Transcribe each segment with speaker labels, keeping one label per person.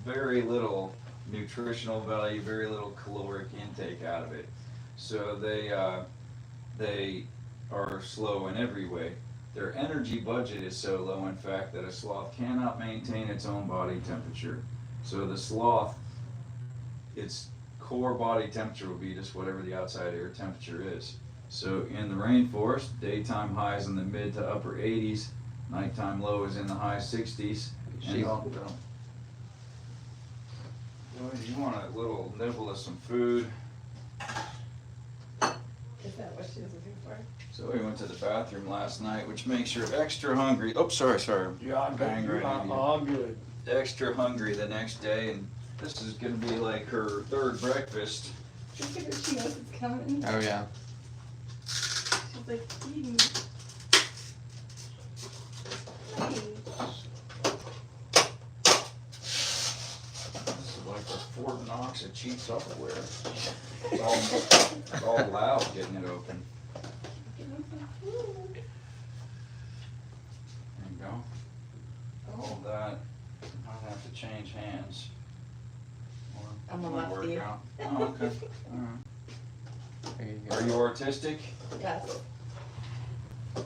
Speaker 1: very little nutritional value, very little caloric intake out of it. So they are slow in every way. Their energy budget is so low, in fact, that a sloth cannot maintain its own body temperature. So the sloth, its core body temperature will be just whatever the outside air temperature is. So in the rainforest, daytime highs in the mid to upper 80s, nighttime low is in the high 60s. And you want a little nibble of some food.
Speaker 2: Is that what she was looking for?
Speaker 1: So we went to the bathroom last night, which makes her extra hungry. Oh, sorry.
Speaker 3: Yeah, I'm good. I'm good.
Speaker 1: Extra hungry the next day, and this is gonna be like her third breakfast.
Speaker 2: Look at her, she knows it's coming.
Speaker 4: Oh yeah.
Speaker 2: She's like, eating. Hey.
Speaker 1: This is like the Fort Knox of cheap Tupperware. It's all loud getting it open.
Speaker 2: Give him some food.
Speaker 1: There you go. All that. Might have to change hands. Or
Speaker 2: I'm a
Speaker 1: work
Speaker 2: lefty.
Speaker 1: out. Oh, okay. All right.
Speaker 4: There you go.
Speaker 1: Are you artistic?
Speaker 2: Yes.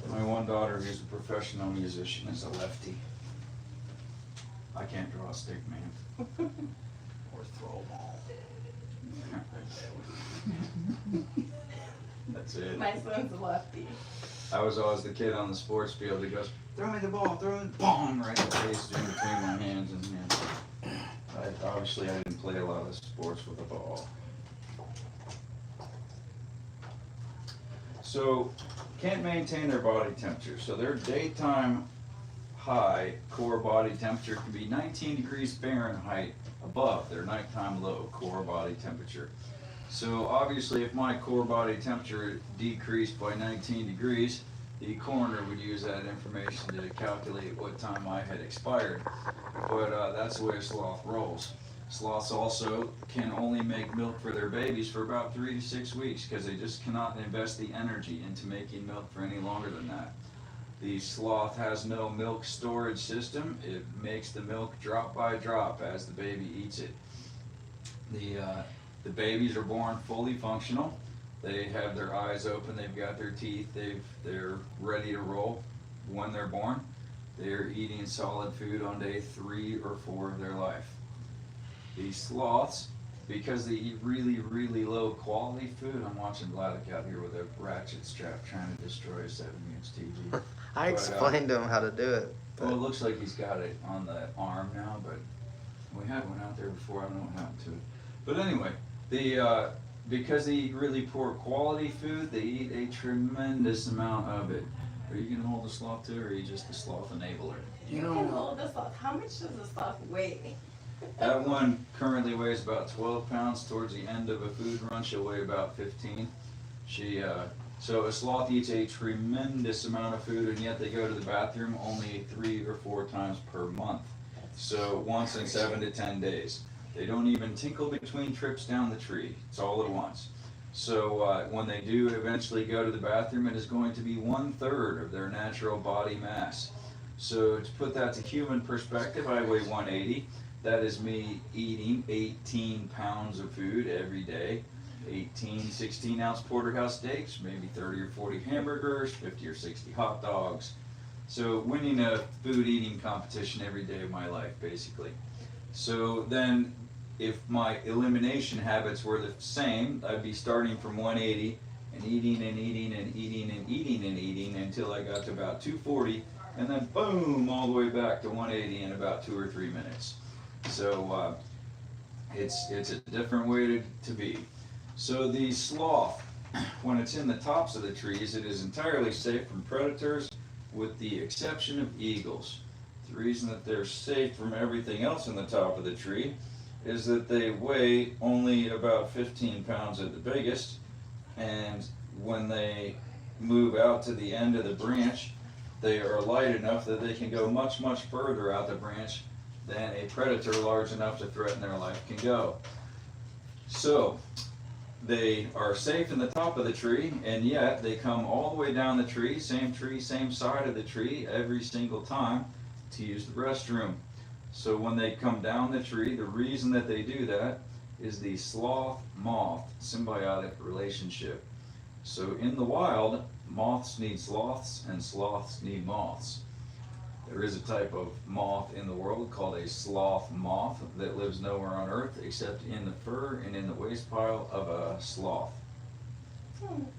Speaker 1: My one daughter, who's a professional musician, is a lefty. I can't draw a stick man. Or throw a ball. That's it.
Speaker 2: My son's a lefty.
Speaker 1: I was always the kid on the sports field that goes, throw me the ball, throw me the bomb right in the face in between my hands. And obviously I didn't play a lot of sports with a ball. So, can't maintain their body temperature. So their daytime high core body temperature can be 19 degrees Fahrenheit above their nighttime low core body temperature. So obviously if my core body temperature decreased by 19 degrees, the coroner would use that information to calculate what time I had expired. But that's the way a sloth rolls. Sloths also can only make milk for their babies for about 3 to 6 weeks because they just cannot invest the energy into making milk for any longer than that. The sloth has no milk storage system. It makes the milk drop by drop as the baby eats it. The babies are born fully functional. They have their eyes open, they've got their teeth, they're ready to roll when they're born. They're eating solid food on day 3 or 4 of their life. These sloths, because they eat really, really low quality food, I'm watching Vladek out here with a ratchet strap trying to destroy a 7-inch TV.
Speaker 4: I explained to him how to do it.
Speaker 1: Well, it looks like he's got it on the arm now, but we had one out there before, I don't know what happened to it. But anyway, because they eat really poor quality food, they eat a tremendous amount of it. Are you gonna hold the sloth too, or are you just the sloth enabler?
Speaker 2: You can hold the sloth. How much does the sloth weigh?
Speaker 1: That one currently weighs about 12 pounds. Towards the end of a food run, she'll weigh about 15. So a sloth eats a tremendous amount of food, and yet they go to the bathroom only 3 or 4 times per month. So once in 7 to 10 days. They don't even tinkle between trips down the tree. It's all at once. So when they do eventually go to the bathroom, it is going to be 1/3 of their natural body mass. So to put that to human perspective, I weigh 180. That is me eating 18 pounds of food every day. 18, 16-ounce porterhouse steaks, maybe 30 or 40 hamburgers, 50 or 60 hot dogs. So winning a food eating competition every day of my life, basically. So then if my elimination habits were the same, I'd be starting from 180 and eating and eating and eating and eating and eating until I got to about 240, and then boom, all the way back to 180 in about 2 or 3 minutes. So it's a different way to be. So the sloth, when it's in the tops of the trees, it is entirely safe from predators with the exception of eagles. The reason that they're safe from everything else in the top of the tree is that they weigh only about 15 pounds at the biggest, and when they move out to the end of the branch, they are light enough that they can go much, much further out the branch than a predator large enough to threaten their life can go. So they are safe in the top of the tree, and yet they come all the way down the tree, same side of the tree every single time to use the restroom. So when they come down the tree, the reason that they do that is the sloth-moth symbiotic relationship. So in the wild, moths need sloths and sloths need moths. There is a type of moth in the world called a sloth-moth that lives nowhere on Earth except in the fur and in the waste pile of a sloth.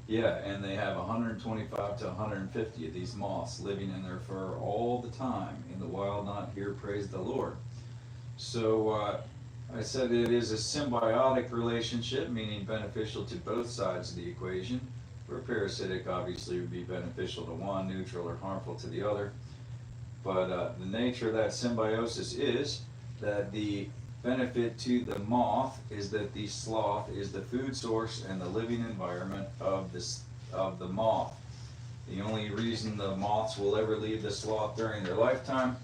Speaker 1: Yeah, and they have 125 to 150 of these moths living in their fur all the time in the wild, not here, praise the Lord. So I said it is a symbiotic relationship, meaning beneficial to both sides of the equation. Where parasitic obviously would be beneficial to one, neutral or harmful to the other. But the nature of that symbiosis is that the benefit to the moth is that the sloth is the food source and the living environment of the moth. The only reason the moths will ever leave the sloth during their lifetime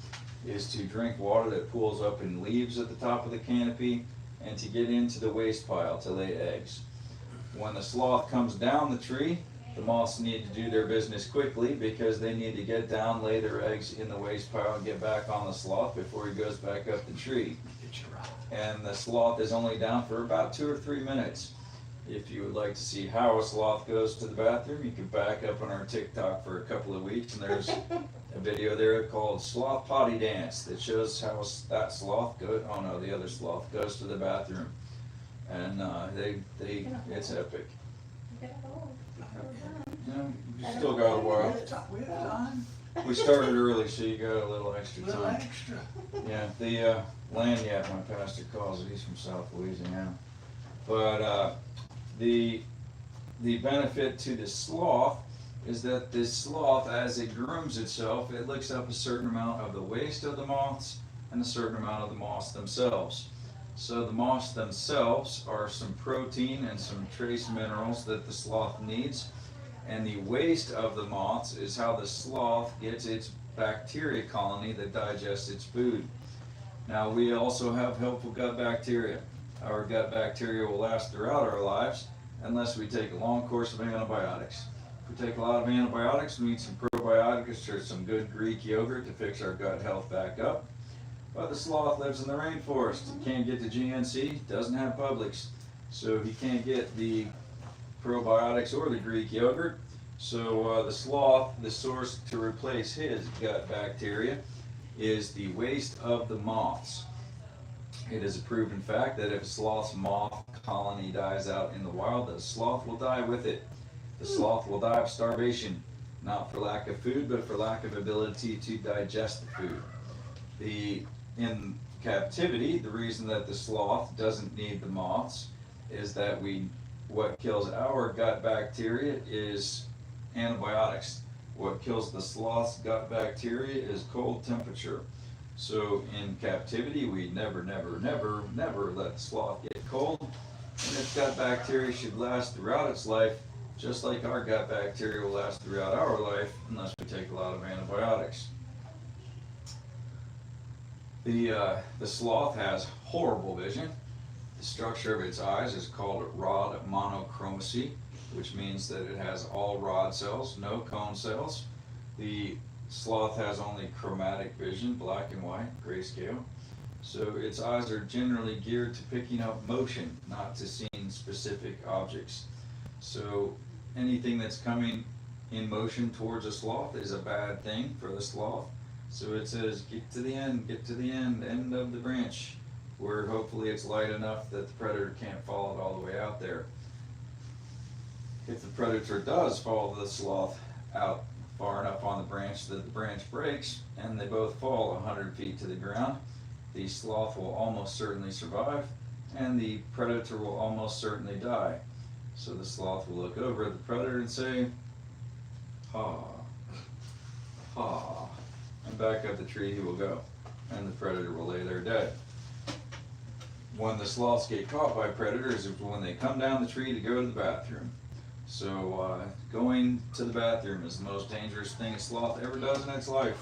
Speaker 1: is to drink water that pools up in leaves at the top of the canopy and to get into the waste pile to lay eggs. When the sloth comes down the tree, the moths need to do their business quickly because they need to get down, lay their eggs in the waste pile, and get back on the sloth before he goes back up the tree. And the sloth is only down for about 2 or 3 minutes. If you would like to see how a sloth goes to the bathroom, you can back up on our TikTok for a couple of weeks, and there's a video there called Sloth Potty Dance that shows how that sloth goes, oh no, the other sloth goes to the bathroom. And it's epic. Yeah, you still got a while.
Speaker 3: We have time.
Speaker 1: We started early, so you got a little extra
Speaker 3: Little
Speaker 1: time.
Speaker 3: extra.
Speaker 1: Yeah, the lanyard, my pastor calls it, he's from South Louisiana. But the benefit to the sloth is that the sloth, as it grooms itself, it licks up a certain amount of the waste of the moths and a certain amount of the moths themselves. So the moths themselves are some protein and some trace minerals that the sloth needs. And the waste of the moths is how the sloth gets its bacteria colony that digests its food. Now we also have helpful gut bacteria. Our gut bacteria will last throughout our lives unless we take a long course of antibiotics. If we take a lot of antibiotics, we need some probiotics or some good Greek yogurt to fix our gut health back up. But the sloth lives in the rainforest. He can't get to GNC, doesn't have Publix. So he can't get the probiotics or the Greek yogurt. So the sloth, the source to replace his gut bacteria is the waste of the moths. It is a proven fact that if a sloth's moth colony dies out in the wild, the sloth will die with it. The sloth will die of starvation, not for lack of food, but for lack of ability to digest the food. In captivity, the reason that the sloth doesn't need the moths is that what kills our gut bacteria is antibiotics. What kills the sloth's gut bacteria is cold temperature. So in captivity, we never let the sloth get cold. And its gut bacteria should last throughout its life, just like our gut bacteria will last throughout our life, unless we take a lot of antibiotics. The sloth has horrible vision. The structure of its eyes is called rod monochromacy, which means that it has all rod cells, no cone cells. The sloth has only chromatic vision, black and white, grayscale. So its eyes are generally geared to picking up motion, not to seeing specific objects. So anything that's coming in motion towards a sloth is a bad thing for the sloth. So it says, get to the end of the branch, where hopefully it's light enough that the predator can't follow it all the way out there. If the predator does follow the sloth out far enough on the branch that the branch breaks and they both fall 100 feet to the ground, the sloth will almost certainly survive and the predator will almost certainly die. So the sloth will look over at the predator and say, ha, ha, and back up the tree he will go, and the predator will lay there dead. When the sloths get caught by predators is when they come down the tree to go to the bathroom. So going to the bathroom is the most dangerous thing a sloth ever does in its life.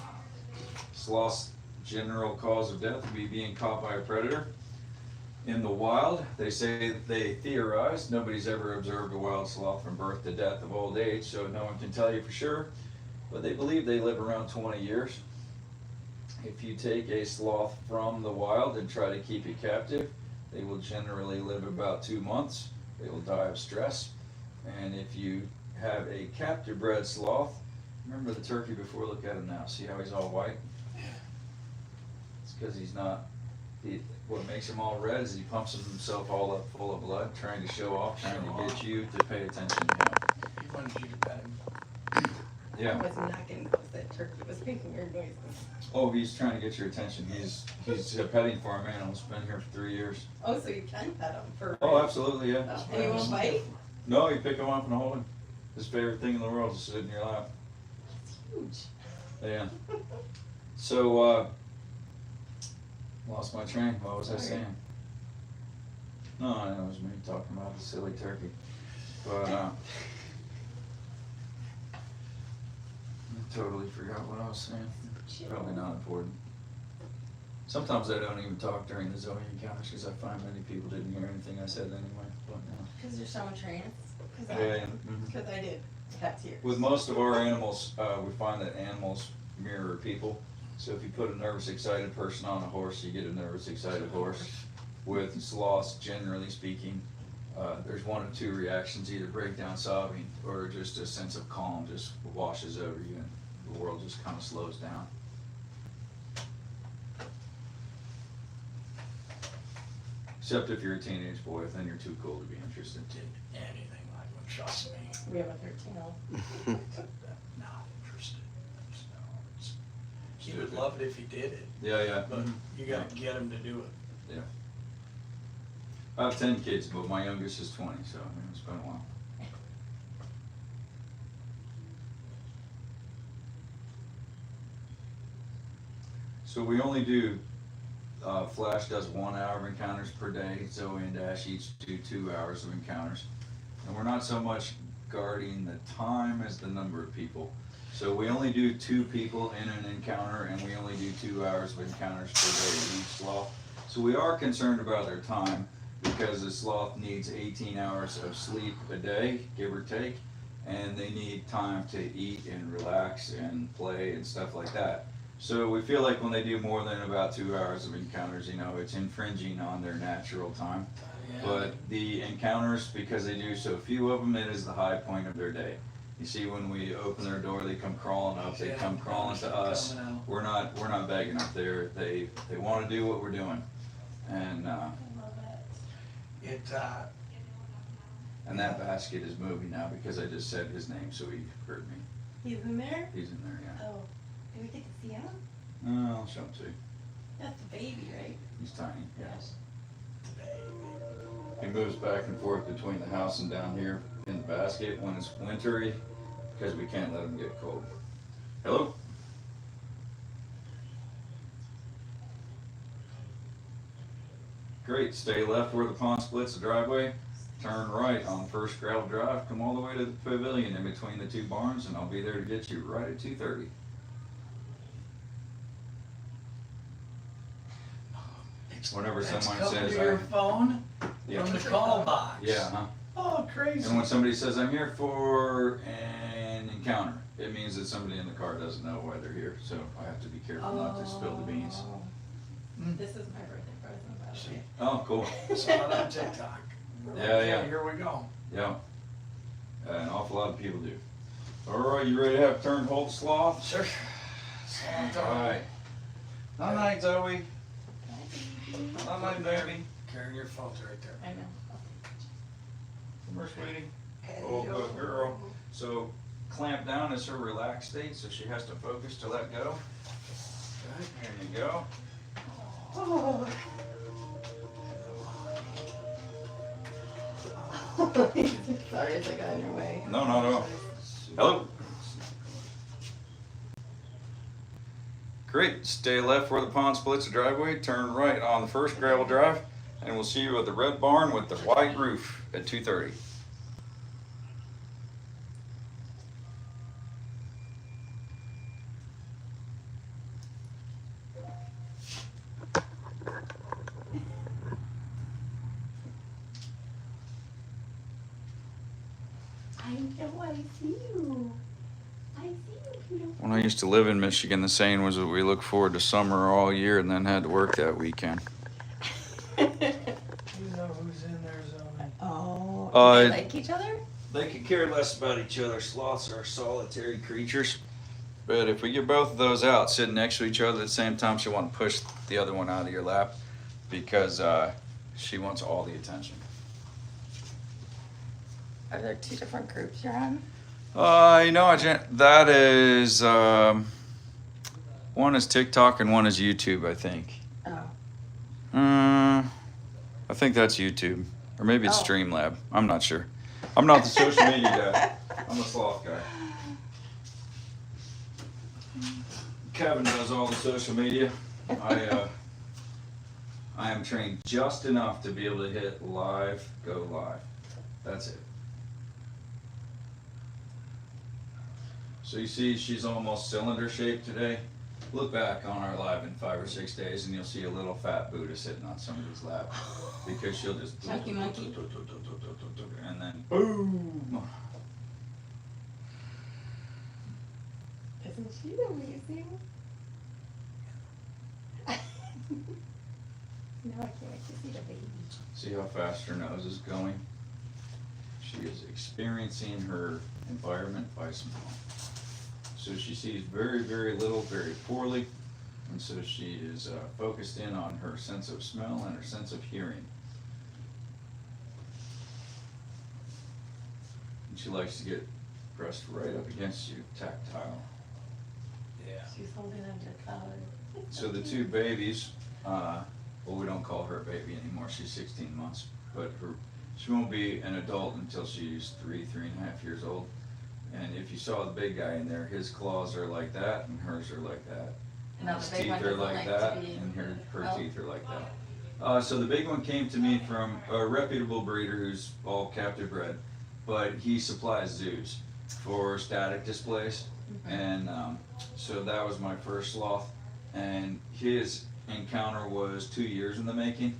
Speaker 1: Sloth's general cause of death would be being caught by a predator. In the wild, they theorize, nobody's ever observed a wild sloth from birth to death of old age, so no one can tell you for sure, but they believe they live around 20 years. if you take a sloth from the wild and try to keep it captive, they will generally live about 2 months. They will die of stress. And if you have a captive bred sloth, remember the turkey before, look at him now, see how he's all white? It's because he's not, what makes him all red is he pumps himself all up full of blood, trying to show off, trying to get you to pay attention to him.
Speaker 3: He wanted you to pet him.
Speaker 2: I
Speaker 1: Yeah.
Speaker 2: was not getting close. That turkey was making weird noises.
Speaker 1: Oh, he's trying to get your attention. He's a petting farm animal. He's been here for 3 years.
Speaker 2: Oh, so you can pet him for.
Speaker 1: Oh, absolutely, yeah.
Speaker 2: Oh, and he won't bite?
Speaker 1: No, you pick him up and hold him. His favorite thing in the world is to sit in your lap.
Speaker 2: It's huge.
Speaker 1: Yeah. So, lost my train. What was I saying? No, it was me talking about the silly turkey. But, I totally forgot what I was saying. Probably not important. Sometimes I don't even talk during the zoning encounters because I find many people didn't hear anything I said anyway. But no.
Speaker 2: Because you're showing trance?
Speaker 1: Yeah,
Speaker 2: Because I did have tears.
Speaker 1: With most of our animals, we find that animals mirror people. So if you put a nervous, excited person on a horse, you get a nervous, excited horse. With sloths, generally speaking, there's one of two reactions: either breakdown, sobbing, or just a sense of calm just washes over you, and the world just kind of slows down. Except if you're a teenage boy, then you're too cool to be interested.
Speaker 3: Anything like one, trust me.
Speaker 2: We have a 13-year-old.
Speaker 3: Not interested. No, he would love it if he did it,
Speaker 1: Yeah, yeah.
Speaker 3: but you gotta get him to do it.
Speaker 1: Yeah. I have 10 kids, but my youngest is 20, so it's been a while. So we only do, Flash does 1 hour of encounters per day. Zoe and Dash each do 2 hours of encounters. And we're not so much guarding the time as the number of people. So we only do 2 people in an encounter, and we only do 2 hours of encounters per day each sloth. So we are concerned about their time, because a sloth needs 18 hours of sleep a day, give or take, and they need time to eat and relax and play and stuff like that. So we feel like when they do more than about 2 hours of encounters, it's infringing on their natural time.
Speaker 3: Yeah.
Speaker 1: But the encounters, because they do so few of them, it is the high point of their day. You see, when we open their door, they come crawling up, they come crawling to us.
Speaker 3: Coming out.
Speaker 1: We're not begging up there. They want to do what we're doing. And,
Speaker 2: I love it.
Speaker 1: and that basket is moving now because I just said his name, so he heard me.
Speaker 2: He's in there?
Speaker 1: He's in there, yeah.
Speaker 2: Oh, do we get to see him?
Speaker 1: No, I'll show him to you.
Speaker 2: That's the baby, right?
Speaker 1: He's tiny, yes.
Speaker 3: Baby.
Speaker 1: He moves back and forth between the house and down here in the basket when it's wintry, because we can't let him get cold. Hello? Great, stay left where the pond splits the driveway, turn right on First Gravel Drive, come all the way to the pavilion in between the 2 barns, and I'll be there to get you right at 2:30. Whenever
Speaker 3: That's
Speaker 1: someone
Speaker 3: coming
Speaker 1: says
Speaker 3: to your phone
Speaker 1: Yeah.
Speaker 3: from the call box.
Speaker 1: Yeah, huh?
Speaker 3: Oh, crazy.
Speaker 1: And when somebody says, I'm here for an encounter, it means that somebody in the car doesn't know why they're here, so I have to be careful not to spill the beans.
Speaker 2: This is my birthday present, by the way.
Speaker 1: Oh, cool.
Speaker 3: Saw it on TikTok.
Speaker 1: Yeah,
Speaker 3: Okay,
Speaker 1: yeah.
Speaker 3: Here we go.
Speaker 1: Yeah. An awful lot of people do. All right, you ready to have turn hold sloth?
Speaker 3: Sure.
Speaker 1: All right. Night night, Zoe. Night night, baby.
Speaker 3: Carrying your phone's right there.
Speaker 2: I know.
Speaker 1: Come here, sweetie. Oh, good girl. So clamp down is her relaxed state, so she has to focus to let go.
Speaker 3: Good.
Speaker 1: There you go.
Speaker 2: Oh. Sorry if I got in your way.
Speaker 1: No. Hello? Great. Stay left where the pond splits the driveway. Turn right on the First Gravel Drive, and we'll see you at the red barn with the white roof at 2:30.
Speaker 2: I know I see you. I see you.
Speaker 1: When I used to live in Michigan, the saying was that we look forward to summer all year and then had to work that weekend.
Speaker 3: You know who's in there, Zoe?
Speaker 2: Oh,
Speaker 1: Uh,
Speaker 2: do they like each other?
Speaker 1: They could care less about each other. Sloths are solitary creatures. But if we get both of those out sitting next to each other at the same time, she'll want to push the other one out of your lap because she wants all the attention.
Speaker 2: Are there two different groups you're on?
Speaker 1: That is, one is TikTok and one is YouTube, I think.
Speaker 2: Oh.
Speaker 1: I think that's YouTube. Or maybe it's
Speaker 2: Oh.
Speaker 1: Streamlab. I'm not sure. I'm not the social media guy. I'm the sloth guy. Kevin does all the social media. I am trained just enough to be able to hit live, go live. That's it. So you see she's almost cylinder shaped today. Look back on our live in 5 or 6 days and you'll see a little fat Buddha sitting on somebody's lap. Because she'll just
Speaker 2: Chunky monkey.
Speaker 1: and then boom.
Speaker 2: Isn't she amazing? No, I can't wait to see the baby.
Speaker 1: See how fast her nose is going? She is experiencing her environment by smell. So she sees very, very little, very poorly, and so she is focused in on her sense of smell and her sense of hearing. And she likes to get pressed right up against you, tactile.
Speaker 3: Yeah.
Speaker 2: She's holding under collar.
Speaker 1: So the two babies, well, we don't call her a baby anymore. She's 16 months, but she won't be an adult until she's 3.5 years old. And if you saw the big guy in there, his claws are like that, and hers are like that.
Speaker 2: Now
Speaker 1: His
Speaker 2: the big
Speaker 1: teeth
Speaker 2: one
Speaker 1: are
Speaker 2: doesn't
Speaker 1: like
Speaker 2: like
Speaker 1: that,
Speaker 2: to be
Speaker 1: and her
Speaker 2: held.
Speaker 1: teeth are like that. So the big one came to me from a reputable breeder who's all captive bred, but he supplies zoos for static displays. And so that was my first sloth, and his encounter was 2 years in the making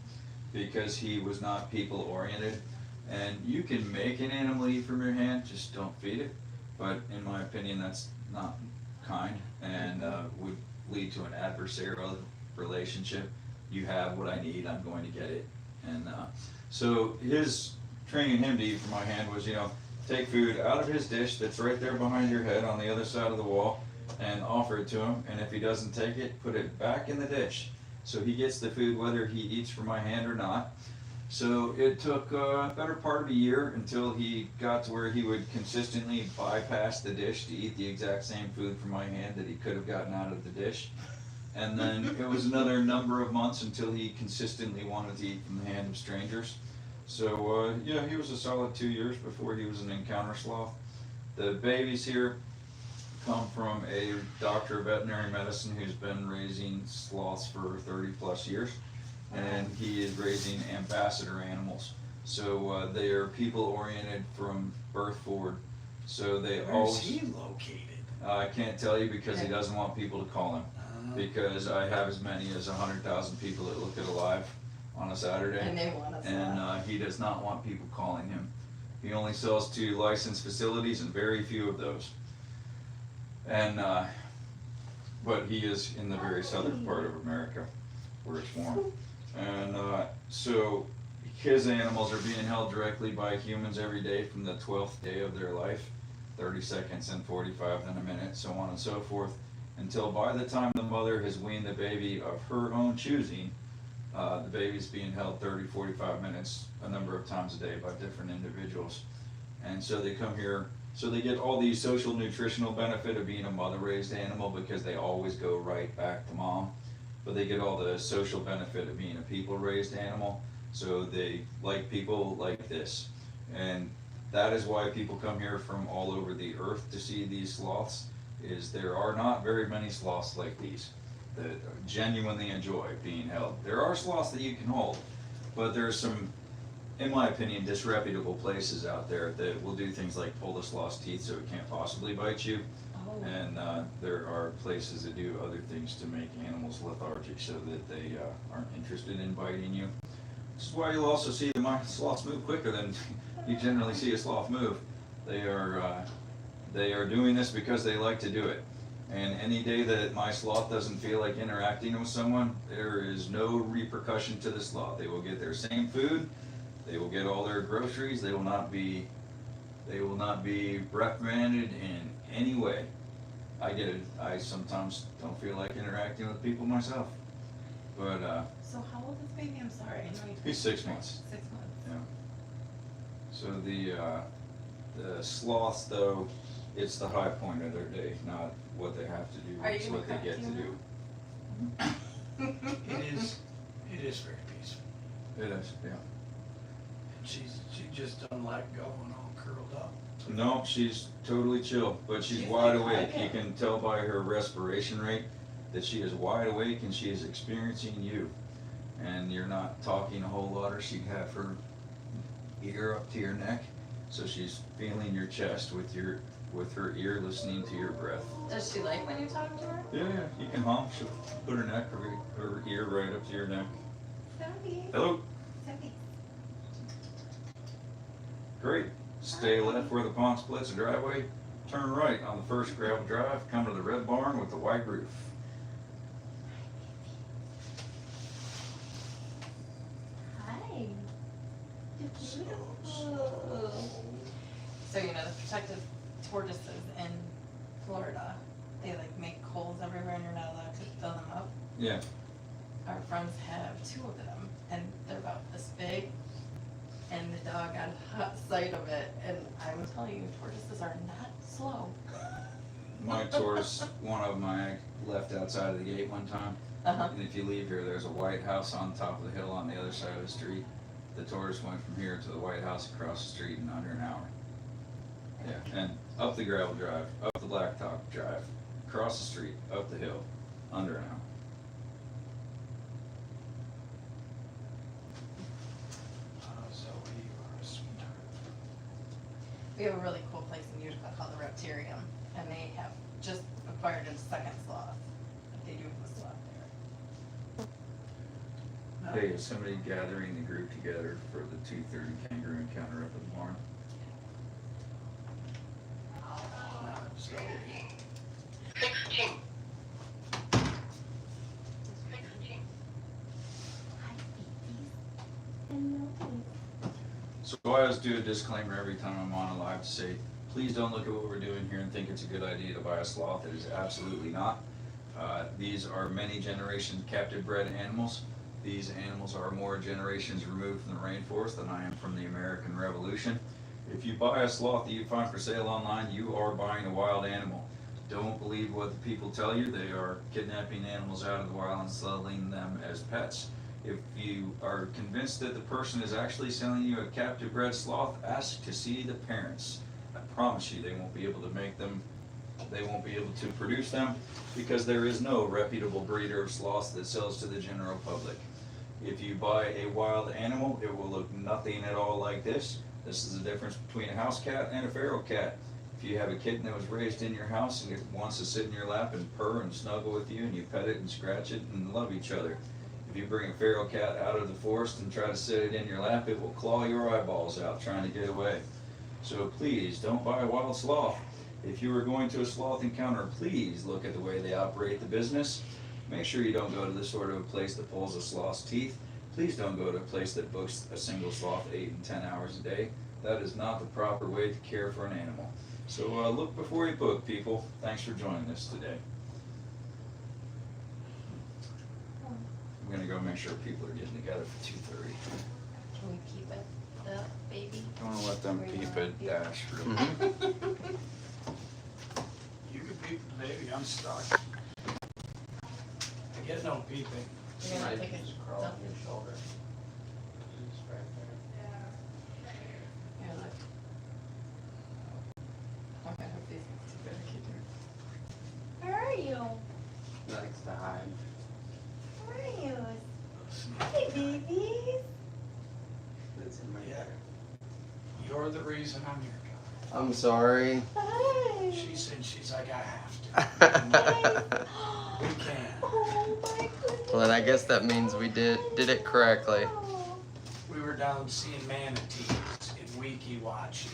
Speaker 1: because he was not people oriented. And you can make an animal eat from your hand, just don't feed it. But in my opinion, that's not kind and would lead to an adversarial relationship. You have what I need, I'm going to get it. And so his training him to eat from my hand was, take food out of his dish that's right there behind your head on the other side of the wall and offer it to him. And if he doesn't take it, put it back in the dish. So he gets the food whether he eats from my hand or not. So it took a better part of a year until he got to where he would consistently bypass the dish to eat the exact same food from my hand that he could have gotten out of the dish. And then it was another number of months until he consistently wanted to eat from the hand of strangers. So yeah, he was a solid 2 years before he was an encounter sloth. The babies here come from a doctor of veterinary medicine who's been raising sloths for 30 plus years. And he is raising ambassador animals. So they are people oriented from birth forward. So they
Speaker 3: Where's
Speaker 1: always.
Speaker 3: he located?
Speaker 1: I can't tell you because he doesn't want people to call him. Because I have as many as 100,000 people that look at Alive on a Saturday.
Speaker 2: And they want us.
Speaker 1: And he does not want people calling him. He only sells to licensed facilities and very few of those. And but he is in the very southern part of America where it's warm. And so his animals are being held directly by humans every day from the 12th day of their life, 30 seconds and 45, then a minute, so on and so forth, until by the time the mother has weaned the baby of her own choosing, the baby's being held 30, 45 minutes a number of times a day by different individuals. And so they come here, so they get all the social nutritional benefit of being a mother-raised animal because they always go right back to mom. But they get all the social benefit of being a people-raised animal, so they like people like this. And that is why people come here from all over the earth to see these sloths, is there are not very many sloths like these that genuinely enjoy being held. There are sloths that you can hold, but there's some, in my opinion, disreputable places out there that will do things like pull the sloth's teeth so it can't possibly bite you. And there are places that do other things to make animals lethargic so that they aren't interested in biting you. This is why you'll also see the sloths move quicker than you generally see a sloth move. They are doing this because they like to do it. And any day that my sloth doesn't feel like interacting with someone, there is no repercussion to the sloth. They will get their same food, they will get all their groceries, they will not be reprimanded in any way. I get it, I sometimes don't feel like interacting with people myself, but,
Speaker 2: So how old is baby? I'm sorry. I know you
Speaker 1: he's 6 months.
Speaker 2: 6 months.
Speaker 1: Yeah. So the sloths though, it's the high point of their day, not what they have to do,
Speaker 2: Are you
Speaker 1: it's
Speaker 2: gonna
Speaker 1: what they
Speaker 2: crack
Speaker 1: get to
Speaker 2: you
Speaker 1: do.
Speaker 3: It is very peaceful.
Speaker 1: It is, yeah.
Speaker 3: And she just doesn't let go and all curled up.
Speaker 1: No, she's totally chill, but she's
Speaker 2: She's
Speaker 1: wide
Speaker 2: like
Speaker 1: awake. You
Speaker 2: hugging.
Speaker 1: can tell by her respiration rate that she is wide awake and she is experiencing you. And you're not talking a whole lot, or she'd have her ear up to your neck, so she's feeling your chest with her ear, listening to your breath.
Speaker 2: Does she like when you talk to her?
Speaker 1: Yeah, you can hum. She'll put her neck, her ear right up to your neck.
Speaker 2: Zoe.
Speaker 1: Hello.
Speaker 2: Zoe.
Speaker 1: Great. Stay left where the pond splits the driveway. Turn right on the first gravel drive. Come to the red barn with the white roof.
Speaker 2: Hi. You're beautiful. So you know the protected tortoises in Florida, they like make holes everywhere and you're not allowed to fill them up.
Speaker 1: Yeah.
Speaker 2: Our friends have 2 of them and they're about this big, and the dog got a hot sight of it, and I'm telling you, tortoises are not slow.
Speaker 1: My tours, one of them I left outside of the gate one time.
Speaker 2: Uh-huh.
Speaker 1: And if you leave here, there's a white house on top of the hill on the other side of the street. The tourist went from here to the White House across the street in under an hour. Yeah, and up the gravel drive, up the blacktop drive, across the street, up the hill, under an hour.
Speaker 3: Zoe, you are a sweetheart.
Speaker 2: We have a really cool place in Utica called the Reptarium, and they have just acquired a second sloth. They do have a sloth there.
Speaker 1: Hey, is somebody gathering the group together for the 2:30 kangaroo encounter up at the barn?
Speaker 3: Zoe.
Speaker 5: 16.
Speaker 1: So I always do a disclaimer every time I'm on a live to say, please don't look at what we're doing here and think it's a good idea to buy a sloth. It is absolutely not. These are many generations captive bred animals. These animals are more generations removed from the rainforest than I am from the American Revolution. If you buy a sloth that you find for sale online, you are buying a wild animal. Don't believe what the people tell you. They are kidnapping animals out of the wild and selling them as pets. If you are convinced that the person is actually selling you a captive bred sloth, ask to see the parents. I promise you they won't be able to make them, they won't be able to produce them, because there is no reputable breeder of sloths that sells to the general public. If you buy a wild animal, it will look nothing at all like this. This is the difference between a house cat and a feral cat. If you have a kitten that was raised in your house and it wants to sit in your lap and purr and snuggle with you, and you pet it and scratch it and love each other. If you bring a feral cat out of the forest and try to sit it in your lap, it will claw your eyeballs out trying to get away. So please don't buy a wild sloth. If you are going to a sloth encounter, please look at the way they operate the business. Make sure you don't go to the sort of a place that pulls a sloth's teeth. Please don't go to a place that books a single sloth 8 and 10 hours a day. That is not the proper way to care for an animal. So look before you book, people. Thanks for joining us today. I'm gonna go make sure people are getting together for 2:30.
Speaker 2: Can we keep it, the baby?
Speaker 1: I wanna let them peep at Dash real quick.
Speaker 4: Mhm.
Speaker 3: You can peep the baby, I'm stuck. I get no peeping.
Speaker 2: You're gonna take it
Speaker 4: Crawl
Speaker 2: up.
Speaker 4: on your shoulder. Just right
Speaker 2: Here, look. Okay, I hope these things too good. Keep doing. Where are you?
Speaker 4: there. Likes to hide.
Speaker 2: Where are you? Hey, babies.
Speaker 4: It's in my
Speaker 3: Yeah.
Speaker 4: hair.
Speaker 3: You're the reason I'm here,
Speaker 4: I'm sorry.
Speaker 2: Hi.
Speaker 3: God. She's like, I have to. We can.
Speaker 2: Oh my goodness.
Speaker 4: Well, then I guess that means we did it correctly.
Speaker 3: We were down seeing manatees in Weeki watching.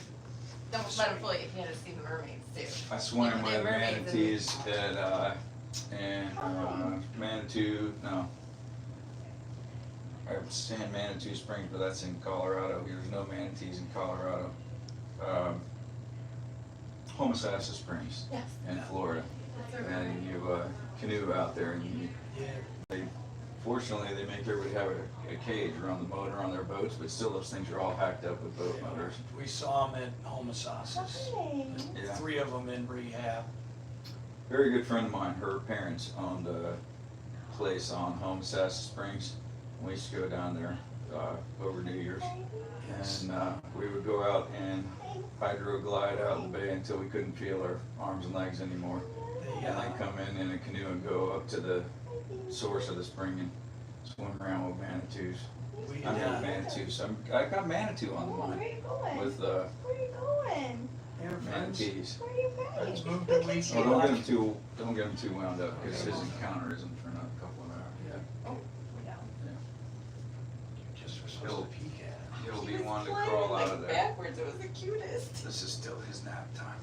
Speaker 2: Don't let him fool you. You had to see the mermaids too.
Speaker 1: I swam
Speaker 2: The
Speaker 1: with
Speaker 2: mermaids in-
Speaker 1: manatees Manitou, no. I was saying Manitou Springs, but that's in Colorado. There's no manatees in Colorado. Homosassa Springs
Speaker 2: Yes.
Speaker 1: in Florida.
Speaker 2: That's a
Speaker 1: And you canoe out there, and fortunately they make everybody have a cage around the motor on their boats, but still those things are all hacked up with boat motors.
Speaker 3: We saw them at Homosausas.
Speaker 1: Yeah.
Speaker 3: 3 of them in rehab.
Speaker 1: Very good friend of mine, her parents owned a place on Homosassa Springs. We used to go down there over New Year's.
Speaker 3: Yes.
Speaker 1: And we would go out and hydroglide out in the bay until we couldn't feel our arms and legs anymore.
Speaker 3: They,
Speaker 1: And then come in a canoe and go up to the source of the spring and swim around with manitous.
Speaker 3: we,
Speaker 1: I mean manitous. I got Manitou on the
Speaker 6: Where are
Speaker 1: mind
Speaker 6: you going?
Speaker 1: with
Speaker 6: Where are you going?
Speaker 3: Our friends,
Speaker 1: manatees.
Speaker 6: Where are you
Speaker 3: friends
Speaker 6: going?
Speaker 3: moved a week.
Speaker 1: Oh, don't get him too wound up because his encounter isn't for another couple of hours. Yeah.
Speaker 3: Just were supposed to peek at it.
Speaker 1: He'll
Speaker 2: He
Speaker 1: be
Speaker 2: was
Speaker 1: one to
Speaker 2: flying,
Speaker 1: crawl
Speaker 2: like,
Speaker 1: out of there.
Speaker 2: backwards. It was the cutest.
Speaker 1: This is still his nap time.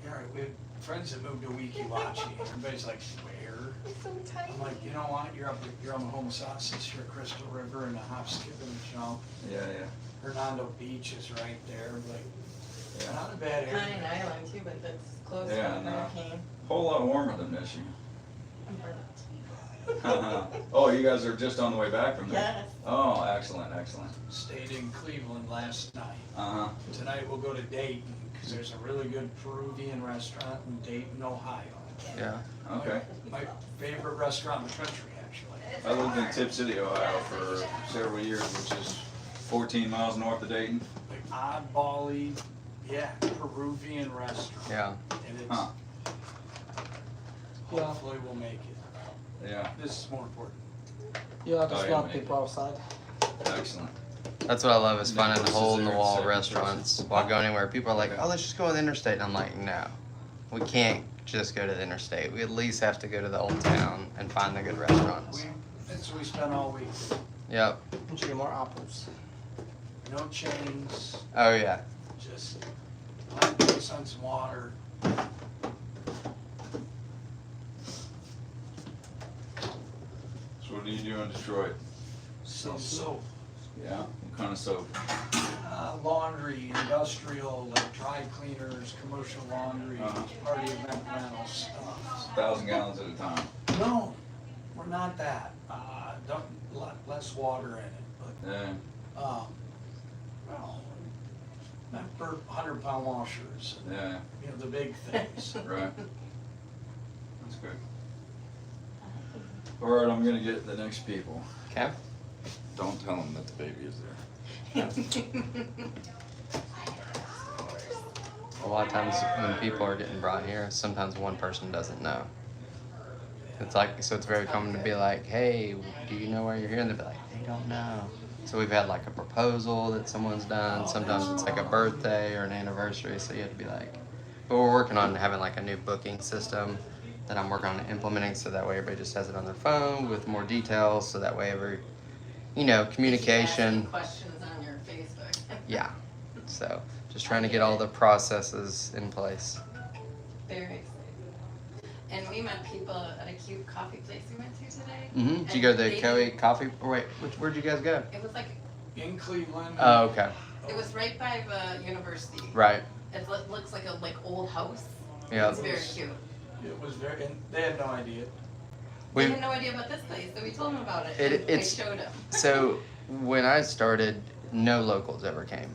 Speaker 3: Yeah, right, we had friends that moved to Weekiwachi. Everybody's like, where?
Speaker 2: He's so tiny.
Speaker 3: I'm like, you know what? You're on the Homosasas, you're at Crystal River, and a hop, skip, and a jump.
Speaker 1: Yeah, yeah.
Speaker 3: Hernando Beach is right there, but
Speaker 1: Yeah.
Speaker 3: not a bad
Speaker 2: Conning
Speaker 3: area.
Speaker 2: Island too, but that's close
Speaker 1: Yeah,
Speaker 2: to the
Speaker 1: no.
Speaker 2: hurricane.
Speaker 1: Whole lot warmer than Michigan.
Speaker 2: I'm burnt.
Speaker 1: Oh, you guys are just on the way back from there?
Speaker 2: Yes.
Speaker 1: Oh, excellent, excellent.
Speaker 3: Stayed in Cleveland last night.
Speaker 1: Uh-huh.
Speaker 3: Tonight we'll go to Dayton, because there's a really good Peruvian restaurant in Dayton, Ohio.
Speaker 4: Yeah.
Speaker 1: Okay.
Speaker 3: My favorite restaurant in the country, actually.
Speaker 1: I lived in Tip City, Ohio for several years, which is 14 miles north of Dayton.
Speaker 3: Like oddball-y, yeah, Peruvian restaurant.
Speaker 4: Yeah.
Speaker 3: And it's,
Speaker 1: Huh.
Speaker 3: hopefully we'll make it.
Speaker 1: Yeah,
Speaker 3: This is more important.
Speaker 7: You have to
Speaker 1: Oh, yeah,
Speaker 7: swap
Speaker 1: maybe.
Speaker 7: people outside.
Speaker 1: excellent.
Speaker 4: That's what I love is
Speaker 1: And then
Speaker 4: finding
Speaker 1: horses
Speaker 4: hole in the
Speaker 1: there,
Speaker 4: wall
Speaker 1: second
Speaker 4: restaurants while going anywhere. People are like, oh, let's just go to the interstate. And I'm like, no, we can't just go to the interstate. We at least have to go to the old town and find the good restaurants.
Speaker 3: That's what we spent all week.
Speaker 4: Yep.
Speaker 7: You should get more apples.
Speaker 3: No chains,
Speaker 4: Oh yeah.
Speaker 3: just plant base on some water.
Speaker 1: So what do you do in Detroit?
Speaker 3: Some soap,
Speaker 1: Yeah, what kind of soap?
Speaker 3: laundry, industrial, like dry cleaners, commercial laundry,
Speaker 1: Uh-huh.
Speaker 3: party event rental stuff.
Speaker 1: 1,000 gallons at a time.
Speaker 3: No, we're not that. Don't, less water in it, but,
Speaker 1: Yeah,
Speaker 3: well, not for 100-pound washers, and,
Speaker 1: yeah,
Speaker 3: you know, the big things.
Speaker 1: right. That's good. All right, I'm gonna get the next people.
Speaker 4: Okay.
Speaker 1: Don't tell them that the baby is there.
Speaker 4: A lot of times when people are getting brought here, sometimes one person doesn't know. It's like, so it's very common to be like, hey, do you know why you're here? And they'll be like, they don't know. So we've had like a proposal that someone's done. Sometimes it's like a birthday or an anniversary. So you have to be like, but we're working on having like a new booking system that I'm working on implementing. So that way everybody just has it on their phone with more details. So that way every, communication.
Speaker 2: Questions on your Facebook.
Speaker 4: Yeah. So just trying to get all the processes in place.
Speaker 2: Very excited. And we met people at a cute coffee place we went to today.
Speaker 4: Mm-hmm. Did you go to the
Speaker 2: And
Speaker 4: Coe Coffee? Or wait, where'd you guys go?
Speaker 2: It was like,
Speaker 3: In Cleveland.
Speaker 4: Oh, okay.
Speaker 2: it was right by the university.
Speaker 4: Right.
Speaker 2: It looks like a old house.
Speaker 4: Yeah.
Speaker 2: It's very cute.
Speaker 3: It was very, and they had no idea.
Speaker 2: We
Speaker 4: We
Speaker 2: had no idea about this place, so we told him about it.
Speaker 4: It-
Speaker 2: and
Speaker 4: it's-
Speaker 2: I showed him.
Speaker 4: so when I started, no locals ever came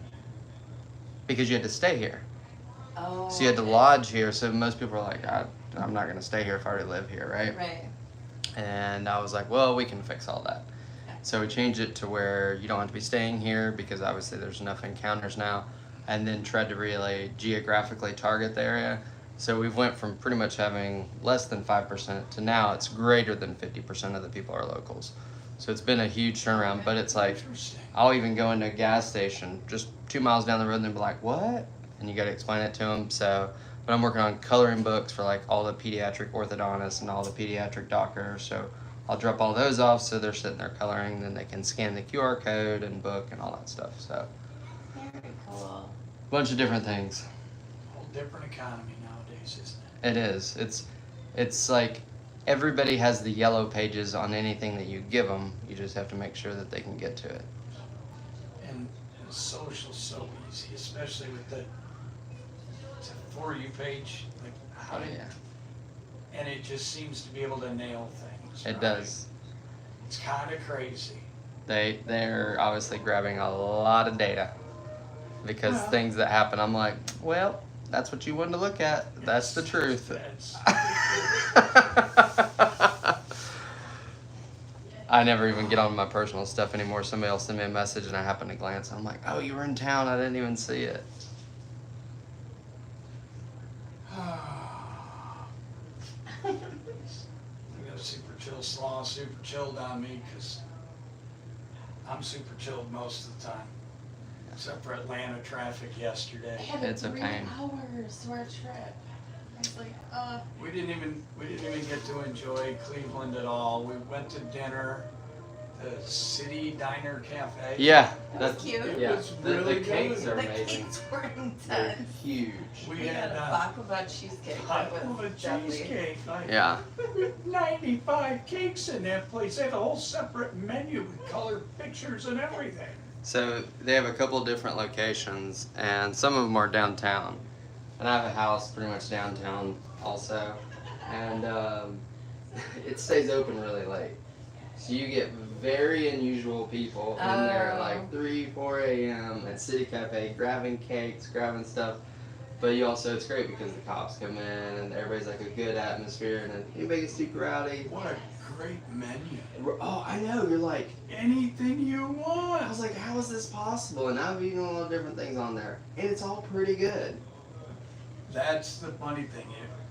Speaker 4: because you had to stay here.
Speaker 2: Oh.
Speaker 4: So you had to
Speaker 2: okay.
Speaker 4: lodge here. So most people are like, I'm not gonna stay here if I already live here, right?
Speaker 2: Right.
Speaker 4: And I was like, well, we can fix all that.
Speaker 2: Yeah.
Speaker 4: So we changed it to where you don't have to be staying here because obviously there's enough encounters now, and then tried to really geographically target the area. So we've went from pretty much having less than 5% to now it's greater than 50% of the people are locals. So it's been a huge turnaround, but it's like,
Speaker 3: Interesting.
Speaker 4: I'll even go into a gas station just 2 miles down the road and they'll be like, what? And you got to explain it to them. So, but I'm working on coloring books for like all the pediatric orthodontists and all the pediatric doctors. So I'll drop all those off so they're sitting there coloring, then they can scan the QR code and book and all that stuff. So
Speaker 2: Very cool.
Speaker 4: Bunch of different things.
Speaker 3: Whole different economy nowadays, isn't
Speaker 4: It
Speaker 3: it?
Speaker 4: is. It's like everybody has the yellow pages on anything that you give them. You just have to make sure that they can get to it.
Speaker 3: And social's so easy, especially with the For You page. Like, how
Speaker 4: Oh
Speaker 3: do you,
Speaker 4: yeah,
Speaker 3: and it just seems to be able to nail things.
Speaker 4: it
Speaker 3: right?
Speaker 4: does.
Speaker 3: It's kind of crazy.
Speaker 4: They're obviously grabbing a lot of data because
Speaker 3: Well-
Speaker 4: things that happen, I'm like, well, that's what you wanted to look at. That's the truth.
Speaker 3: That's
Speaker 4: I never even get on my personal stuff anymore. Somebody will send me a message and I happen to glance. I'm like, oh, you were in town. I didn't even see it.
Speaker 3: We got a super chill sloth, super chilled on me because I'm super chilled most of the time. Except for Atlanta traffic yesterday.
Speaker 2: I had
Speaker 4: It's a
Speaker 2: 3
Speaker 4: pain.
Speaker 2: hours to our trip. I was like,
Speaker 3: We didn't even get to enjoy Cleveland at all. We went to dinner, the City Diner Cafe.
Speaker 4: Yeah,
Speaker 2: That was cute.
Speaker 3: It
Speaker 4: Yeah,
Speaker 3: was
Speaker 4: the
Speaker 3: really
Speaker 4: cakes
Speaker 3: good.
Speaker 4: are
Speaker 2: the
Speaker 4: amazing.
Speaker 2: cakes were
Speaker 4: They're
Speaker 2: intense.
Speaker 4: huge.
Speaker 3: We
Speaker 2: had
Speaker 3: had
Speaker 2: a baklava cheesecake that was
Speaker 3: a
Speaker 2: deadly.
Speaker 3: cheesecake. Like,
Speaker 4: Yeah.
Speaker 3: 95 cakes in that place. They had a whole separate menu with colored pictures and everything.
Speaker 4: So they have a couple of different locations, and some of them are downtown. And I have a house pretty much downtown also, and it stays open really late. So you get very unusual people in there at like 3, 4 a.m. at City Cafe grabbing cakes, grabbing stuff. But you also, it's great because the cops come in and everybody's like a good atmosphere, and then anybody gets too rowdy.
Speaker 3: What a great menu.
Speaker 4: Oh, I know, you're like,
Speaker 3: Anything you want.
Speaker 4: I was like, how is this possible? And I've eaten a lot of different things on there, and it's all pretty good.
Speaker 3: That's the funny thing.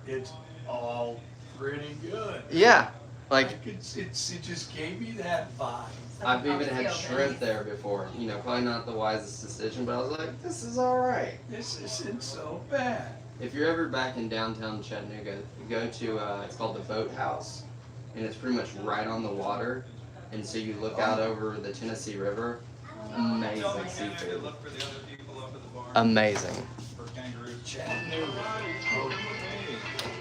Speaker 3: It's all pretty good.
Speaker 4: Yeah, like
Speaker 3: it just gave me that vibe.
Speaker 4: I've even had shrimp there before. You know, probably not the wisest decision, but I was like, this is all right.
Speaker 3: This isn't so bad.
Speaker 4: If you're ever back in downtown Chattanooga, go to it's called the Boat House, and it's pretty much right on the water, and so you look out over the Tennessee River. Amazing seafood.
Speaker 1: Look for the other people up at the bar.
Speaker 4: Amazing.
Speaker 1: For kangaroos.
Speaker 3: Chattanooga.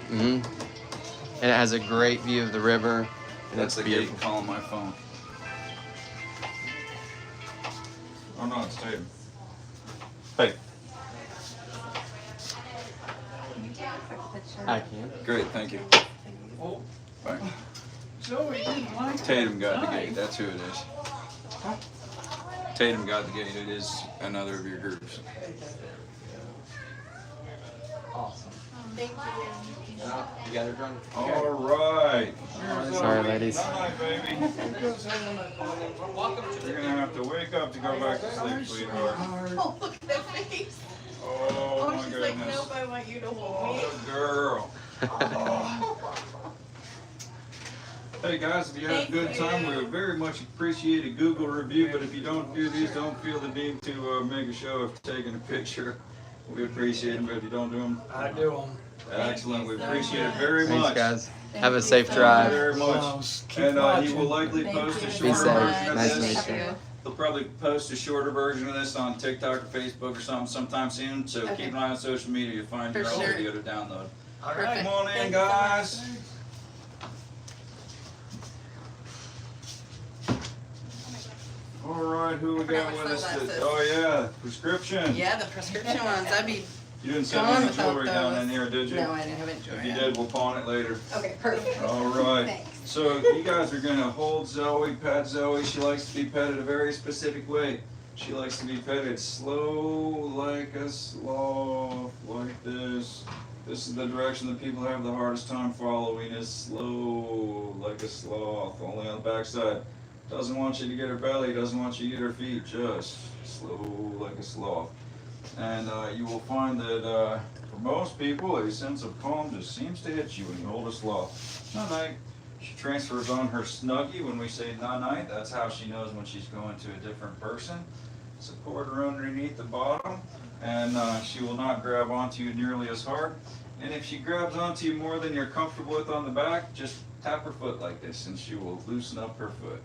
Speaker 4: And it has a great view of the river, and
Speaker 1: That's
Speaker 4: it's
Speaker 1: the gate
Speaker 4: beautiful.
Speaker 1: calling my phone. Oh no, it's Tatum. Hey,
Speaker 4: I can.
Speaker 1: great, thank you.
Speaker 3: Oh,
Speaker 1: Bye.
Speaker 3: Zoe didn't like
Speaker 1: Tatum got the
Speaker 3: Nice.
Speaker 1: gate, that's who it is. Tatum got the gate, it is another of your groups.
Speaker 4: Awesome.
Speaker 2: Thank you.
Speaker 4: You got her drunk?
Speaker 1: All right.
Speaker 4: Sorry, ladies.
Speaker 1: Night, baby. You're gonna have to wake up to go back to sleep, sweetheart.
Speaker 2: Oh, look at that face.
Speaker 1: Oh
Speaker 2: Oh,
Speaker 1: my
Speaker 2: she's like,
Speaker 1: goodness.
Speaker 2: nope, I want you to hold me.
Speaker 1: Oh, girl. Hey guys, if you had a
Speaker 2: Thank
Speaker 1: good time, we
Speaker 2: you.
Speaker 1: would very much appreciate a Google review, but if you don't do these, don't feel the need to make a show of taking a picture. We appreciate them, but if you don't do them,
Speaker 3: I do them.
Speaker 1: excellent. We appreciate it very
Speaker 4: Thanks,
Speaker 1: much.
Speaker 4: guys.
Speaker 2: Thank
Speaker 4: Have a
Speaker 2: you
Speaker 4: safe
Speaker 2: so
Speaker 4: drive.
Speaker 1: Thank you very much.
Speaker 3: Keep
Speaker 1: And he
Speaker 3: watching.
Speaker 1: will likely
Speaker 2: Thank
Speaker 1: post a
Speaker 2: you.
Speaker 4: Be
Speaker 1: shorter
Speaker 4: safe.
Speaker 1: version of
Speaker 4: Nice to
Speaker 1: this.
Speaker 4: meet you.
Speaker 1: He'll probably post a shorter version of this on TikTok or Facebook or something sometime soon. So
Speaker 2: Okay.
Speaker 1: keep an eye on social media. You'll find your
Speaker 2: For
Speaker 1: own
Speaker 2: sure.
Speaker 1: video to download.
Speaker 3: All
Speaker 2: Perfect.
Speaker 3: right.
Speaker 1: Come on in,
Speaker 2: Thank you so much.
Speaker 1: guys. All right, who we got
Speaker 2: forgot
Speaker 1: with
Speaker 2: my
Speaker 1: us?
Speaker 2: sunglasses.
Speaker 1: Oh yeah, prescription.
Speaker 2: Yeah, the prescription ones. I'd be.
Speaker 1: You didn't send
Speaker 2: Gone
Speaker 1: any
Speaker 2: without
Speaker 1: jewelry down
Speaker 2: those.
Speaker 1: in here, did you?
Speaker 2: No, I haven't.
Speaker 1: If you did, we'll pawn it later.
Speaker 2: Okay, perfect.
Speaker 1: All right.
Speaker 2: Thanks.
Speaker 1: So you guys are gonna hold Zoe, pet Zoe. She likes to be petted a very specific way. She likes to be petted slow like a sloth, like this. This is the direction that people have the hardest time following, is slow like a sloth, only on the backside. Doesn't want you to get her belly, doesn't want you to get her feet, just slow like a sloth. And you will find that for most people, a sense of calm just seems to hit you when you hold a sloth. Night-night. She transfers on her Snuggie when we say night-night. That's how she knows when she's going to a different person. Support her underneath the bottom, and she will not grab onto you nearly as hard. And if she grabs onto you more than you're comfortable with on the back, just tap her foot like this, and she will loosen up her foot.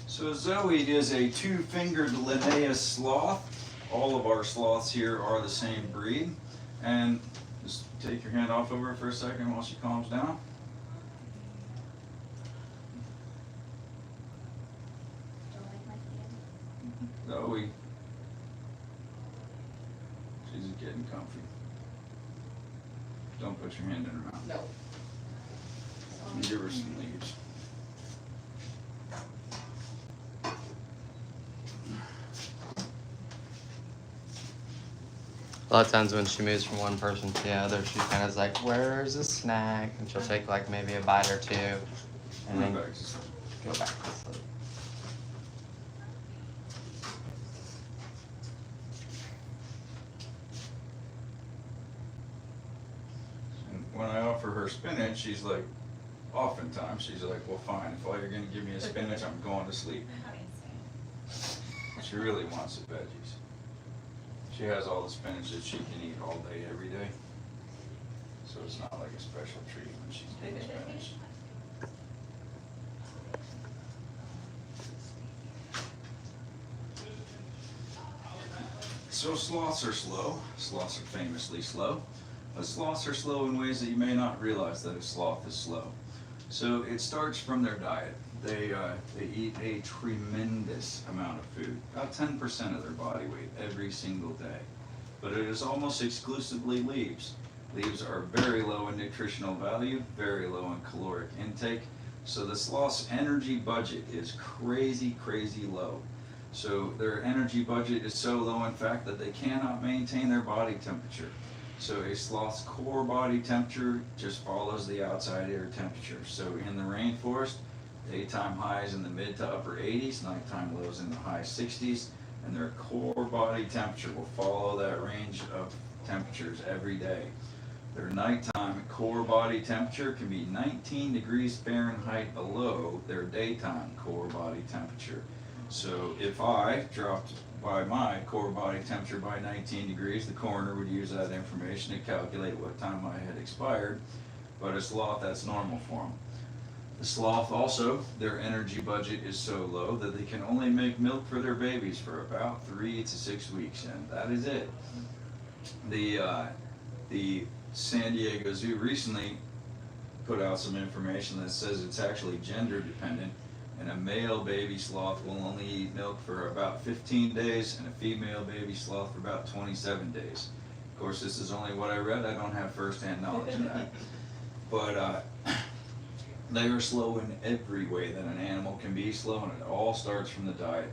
Speaker 1: So Zoe is a two-fingered Linnaeus sloth, all of our sloths here are the same breed. And just take your hand off of her for a second while she calms down.
Speaker 6: Don't like my hand.
Speaker 1: Zoe. She's just getting comfy. Don't put your hand in her mouth.
Speaker 2: No.
Speaker 1: And give her some leaves.
Speaker 4: A lot of times when she moves from one person to the other, she kind of is like, "Where's the snack?" And she'll take like maybe a bite or two, and then
Speaker 1: Go back to sleep.
Speaker 4: go back to sleep.
Speaker 1: And when I offer her spinach, she's like, oftentimes, she's like, well, fine, if all you're gonna give me is spinach, I'm going to sleep. She really wants the veggies. She has all the spinach that she can eat all day, every day. So it's not like a special treat when she's eating spinach. So sloths are slow. Sloths are famously slow. But sloths are slow in ways that you may not realize that a sloth is slow. So it starts from their diet. They eat a tremendous amount of food, about 10% of their body weight every single day. But it is almost exclusively leaves. Leaves are very low in nutritional value, very low in caloric intake. So the sloth's energy budget is crazy, crazy low. So their energy budget is so low, in fact, that they cannot maintain their body temperature. So a sloth's core body temperature just follows the outside air temperature. So in the rainforest, daytime highs in the mid to upper 80s, nighttime lows in the high 60s, and their core body temperature will follow that range of temperatures every day. Their nighttime core body temperature can be 19 degrees Fahrenheit below their daytime core body temperature. So if I dropped by my core body temperature by 19 degrees, the coroner would use that information to calculate what time I had expired. But a sloth, that's normal for them. The sloth also, their energy budget is so low that they can only make milk for their babies for about 3 to 6 weeks, and that is it. The San Diego Zoo recently put out some information that says it's actually gender dependent, and a male baby sloth will only eat milk for about 15 days, and a female baby sloth for about 27 days. Of course, this is only what I read. I don't have first-hand knowledge of that. But they are slow in every way that an animal can be slow, and it all starts from the diet.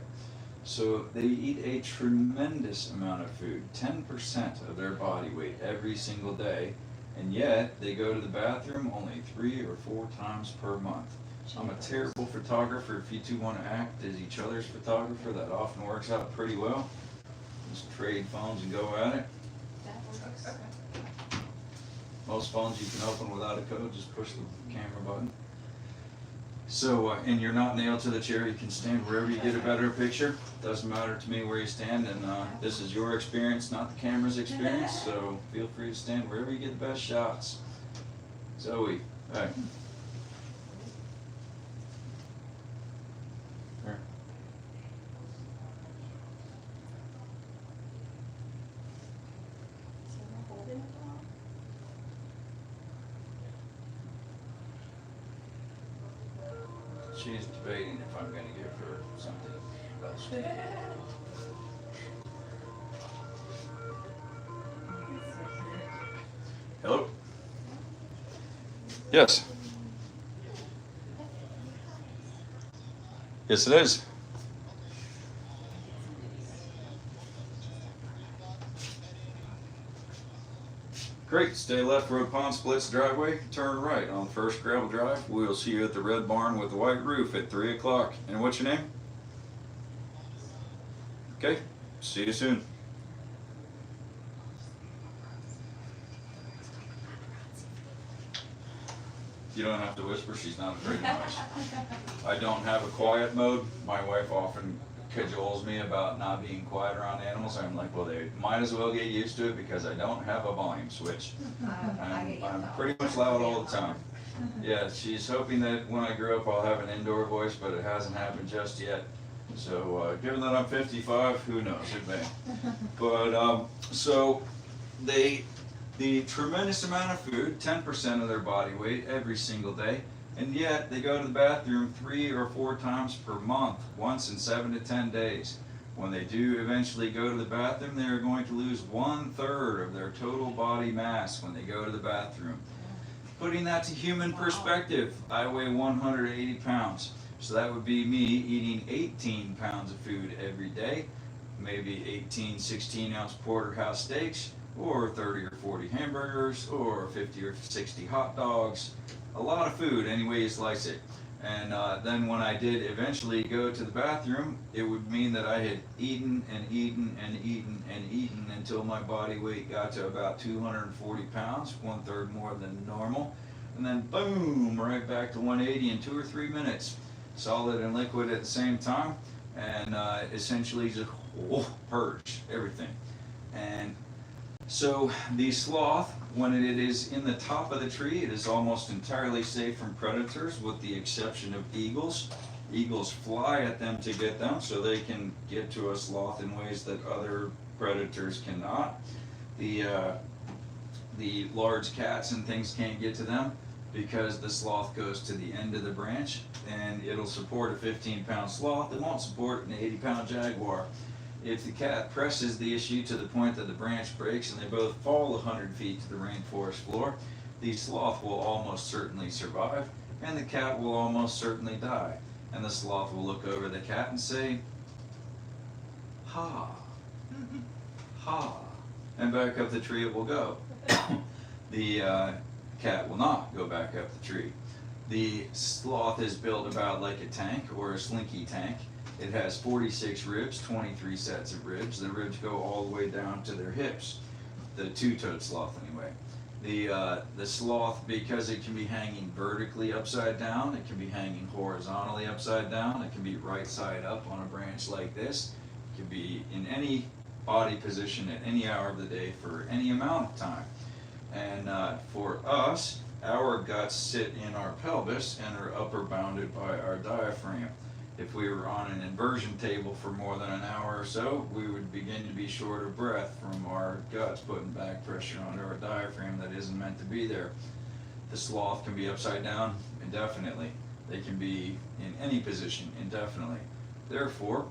Speaker 1: So they eat a tremendous amount of food, 10% of their body weight every single day, and yet they go to the bathroom only 3 or 4 times per month. I'm a terrible photographer. If you two want to act as each other's photographer, that often works out pretty well. Just trade phones and go at it. Most phones you can open without a code, just push the camera button. So, and you're not nailed to the chair, you can stand wherever you get a better picture. Doesn't matter to me where you stand, and this is your experience, not the camera's experience, so feel free to stand wherever you get the best shots. Zoe, hey. There. She's debating if I'm gonna give her something else to eat. Hello? Yes. Yes, it is. Great, stay left, road pond splits driveway, turn right on first gravel drive. We'll see you at the red barn with the white roof at 3 o'clock. And what's your name? Okay, see you soon. You don't have to whisper, she's not afraid of mice. I don't have a quiet mode. My wife often cajoles me about not being quiet around animals. I'm like, well, they might as well get used to it because I don't have a volume switch. I'm pretty much loud all the time. Yeah, she's hoping that when I grow up I'll have an indoor voice, but it hasn't happened just yet. So, given that I'm 55, who knows, it may. But, so, they eat tremendous amount of food, 10% of their body weight every single day, and yet they go to the bathroom 3 or 4 times per month, once in 7 to 10 days. When they do eventually go to the bathroom, they are going to lose 1/3 of their total body mass when they go to the bathroom. Putting that to human perspective, I weigh 180 pounds. So that would be me eating 18 pounds of food every day, maybe 18, 16-ounce porterhouse steaks, or 30 or 40 hamburgers, or 50 or 60 hot dogs. A lot of food, any way you slice it. And then when I did eventually go to the bathroom, it would mean that I had eaten and eaten and eaten and eaten until my body weight got to about 240 pounds, 1/3 more than normal. And then boom, right back to 180 in 2 or 3 minutes. Solid and liquid at the same time, and essentially just purge everything. And so the sloth, when it is in the top of the tree, it is almost entirely safe from predators with the exception of eagles. Eagles fly at them to get them, so they can get to a sloth in ways that other predators cannot. The large cats and things can't get to them because the sloth goes to the end of the branch, and it'll support a 15-pound sloth. It won't support an 80-pound jaguar. If the cat presses the issue to the point that the branch breaks and they both fall 100 feet to the rainforest floor, the sloth will almost certainly survive, and the cat will almost certainly die. And the sloth will look over the cat and say, ha, ha, and back up the tree it will go. The cat will not go back up the tree. The sloth is built about like a tank or a slinky tank. It has 46 ribs, 23 sets of ribs. The ribs go all the way down to their hips. The two-toed sloth anyway. The sloth, because it can be hanging vertically upside down, it can be hanging horizontally upside down, it can be right side up on a branch like this, it can be in any body position at any hour of the day for any amount of time. And for us, our guts sit in our pelvis and are upper bounded by our diaphragm. If we were on an inversion table for more than an hour or so, we would begin to be short of breath from our guts putting back pressure onto our diaphragm that isn't meant to be there. The sloth can be upside down indefinitely. They can be in any position indefinitely. Therefore,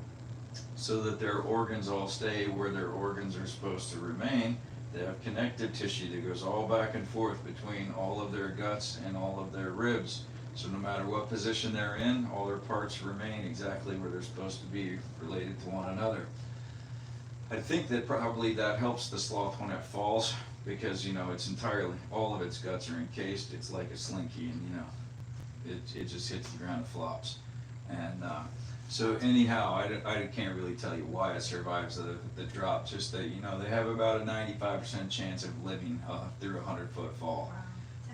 Speaker 1: so that their organs all stay where their organs are supposed to remain, they have connective tissue that goes all back and forth between all of their guts and all of their ribs. So no matter what position they're in, all their parts remain exactly where they're supposed to be, related to one another. I think that probably that helps the sloth when it falls, because it's entirely, all of its guts are encased. It's like a slinky, and it just hits the ground and flops. And so anyhow, I can't really tell you why it survives the drop. Just that they have about a 95% chance of living through a 100-foot fall.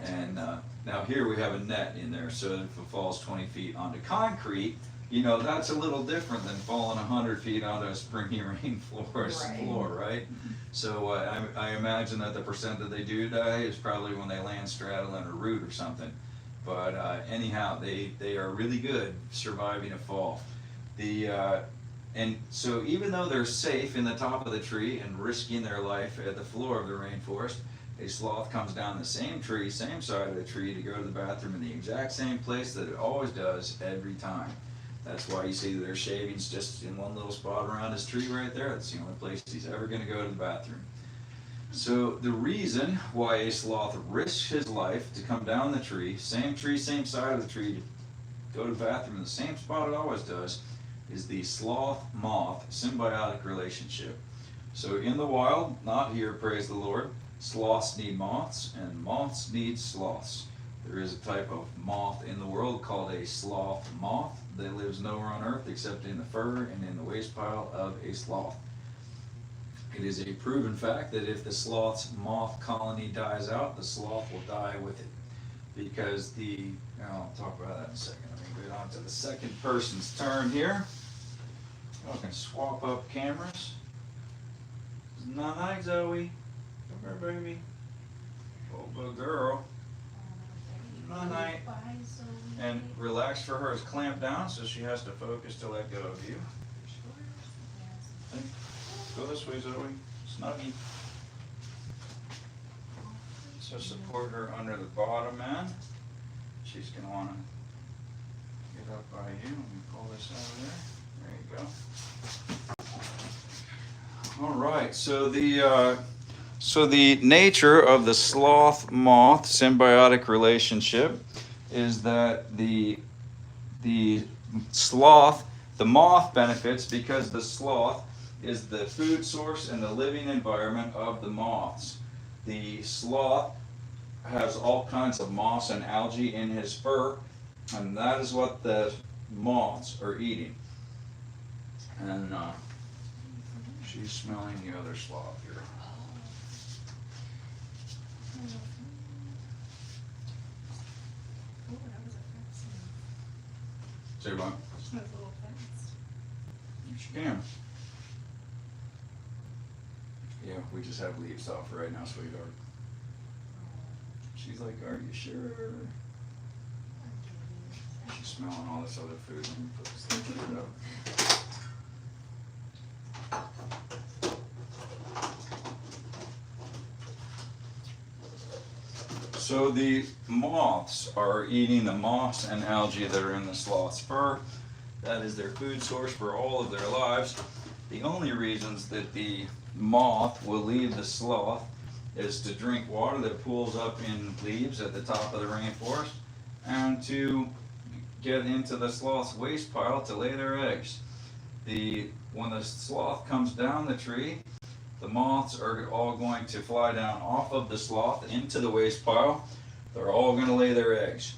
Speaker 1: And now here we have a net in there, so if it falls 20 feet onto concrete, that's a little different than falling 100 feet onto a springy rainforest floor, right? So I imagine that the percent that they do die is probably when they land straddling a root or something. But anyhow, they are really good surviving a fall. And so even though they're safe in the top of the tree and risking their life at the floor of the rainforest, a sloth comes down the same tree, same side of the tree, to go to the bathroom in the exact same place that it always does every time. That's why you see their shavings just in one little spot around his tree right there. That's the only place he's ever going to go to the bathroom. So the reason why a sloth risks his life to come down the tree, same side of the tree, to go to the bathroom in the same spot it always does, is the sloth-moth symbiotic relationship. So in the wild, not here, praise the Lord, sloths need moths and moths need sloths. There is a type of moth in the world called a sloth-moth that lives nowhere on earth except in the fur and in the waste pile of a sloth. It is a proven fact that if the sloth's moth colony dies out, the sloth will die with it. Because I'll talk about that in a second. Let me get on to the second person's turn here. I can swap up cameras. Night, Zoe. Come here, baby. Oh, good girl. Night. And relax for her is clamped down, so she has to focus to let go of you. Go this way, Zoe. Snuggie. So support her under the bottom end. She's gonna wanna get up by you. Let me pull this out of there. There you go. All right. So the nature of the sloth-moth symbiotic relationship is that the sloth, the moth benefits because the sloth is the food source and the living environment of the moths. The sloth has all kinds of moss and algae in his fur, and that is what the moths are eating. And she's smelling the other sloth here.
Speaker 2: Oh, that was a fast one.
Speaker 1: Say what?
Speaker 2: That was a little fast.
Speaker 1: She can. Yeah, we just have leaves off right now, sweetheart. She's like, are you sure? She's smelling all this other food. Let me put this food up. So the moths are eating the moss and algae that are in the sloth's fur. That is their food source for all of their lives. The only reasons that the moth will leave the sloth is to drink water that pools up in leaves at the top of the rainforest and to get into the sloth's waste pile to lay their eggs. When the sloth comes down the tree, the moths are all going to fly down off of the sloth into the waste pile. They're all going to lay their eggs.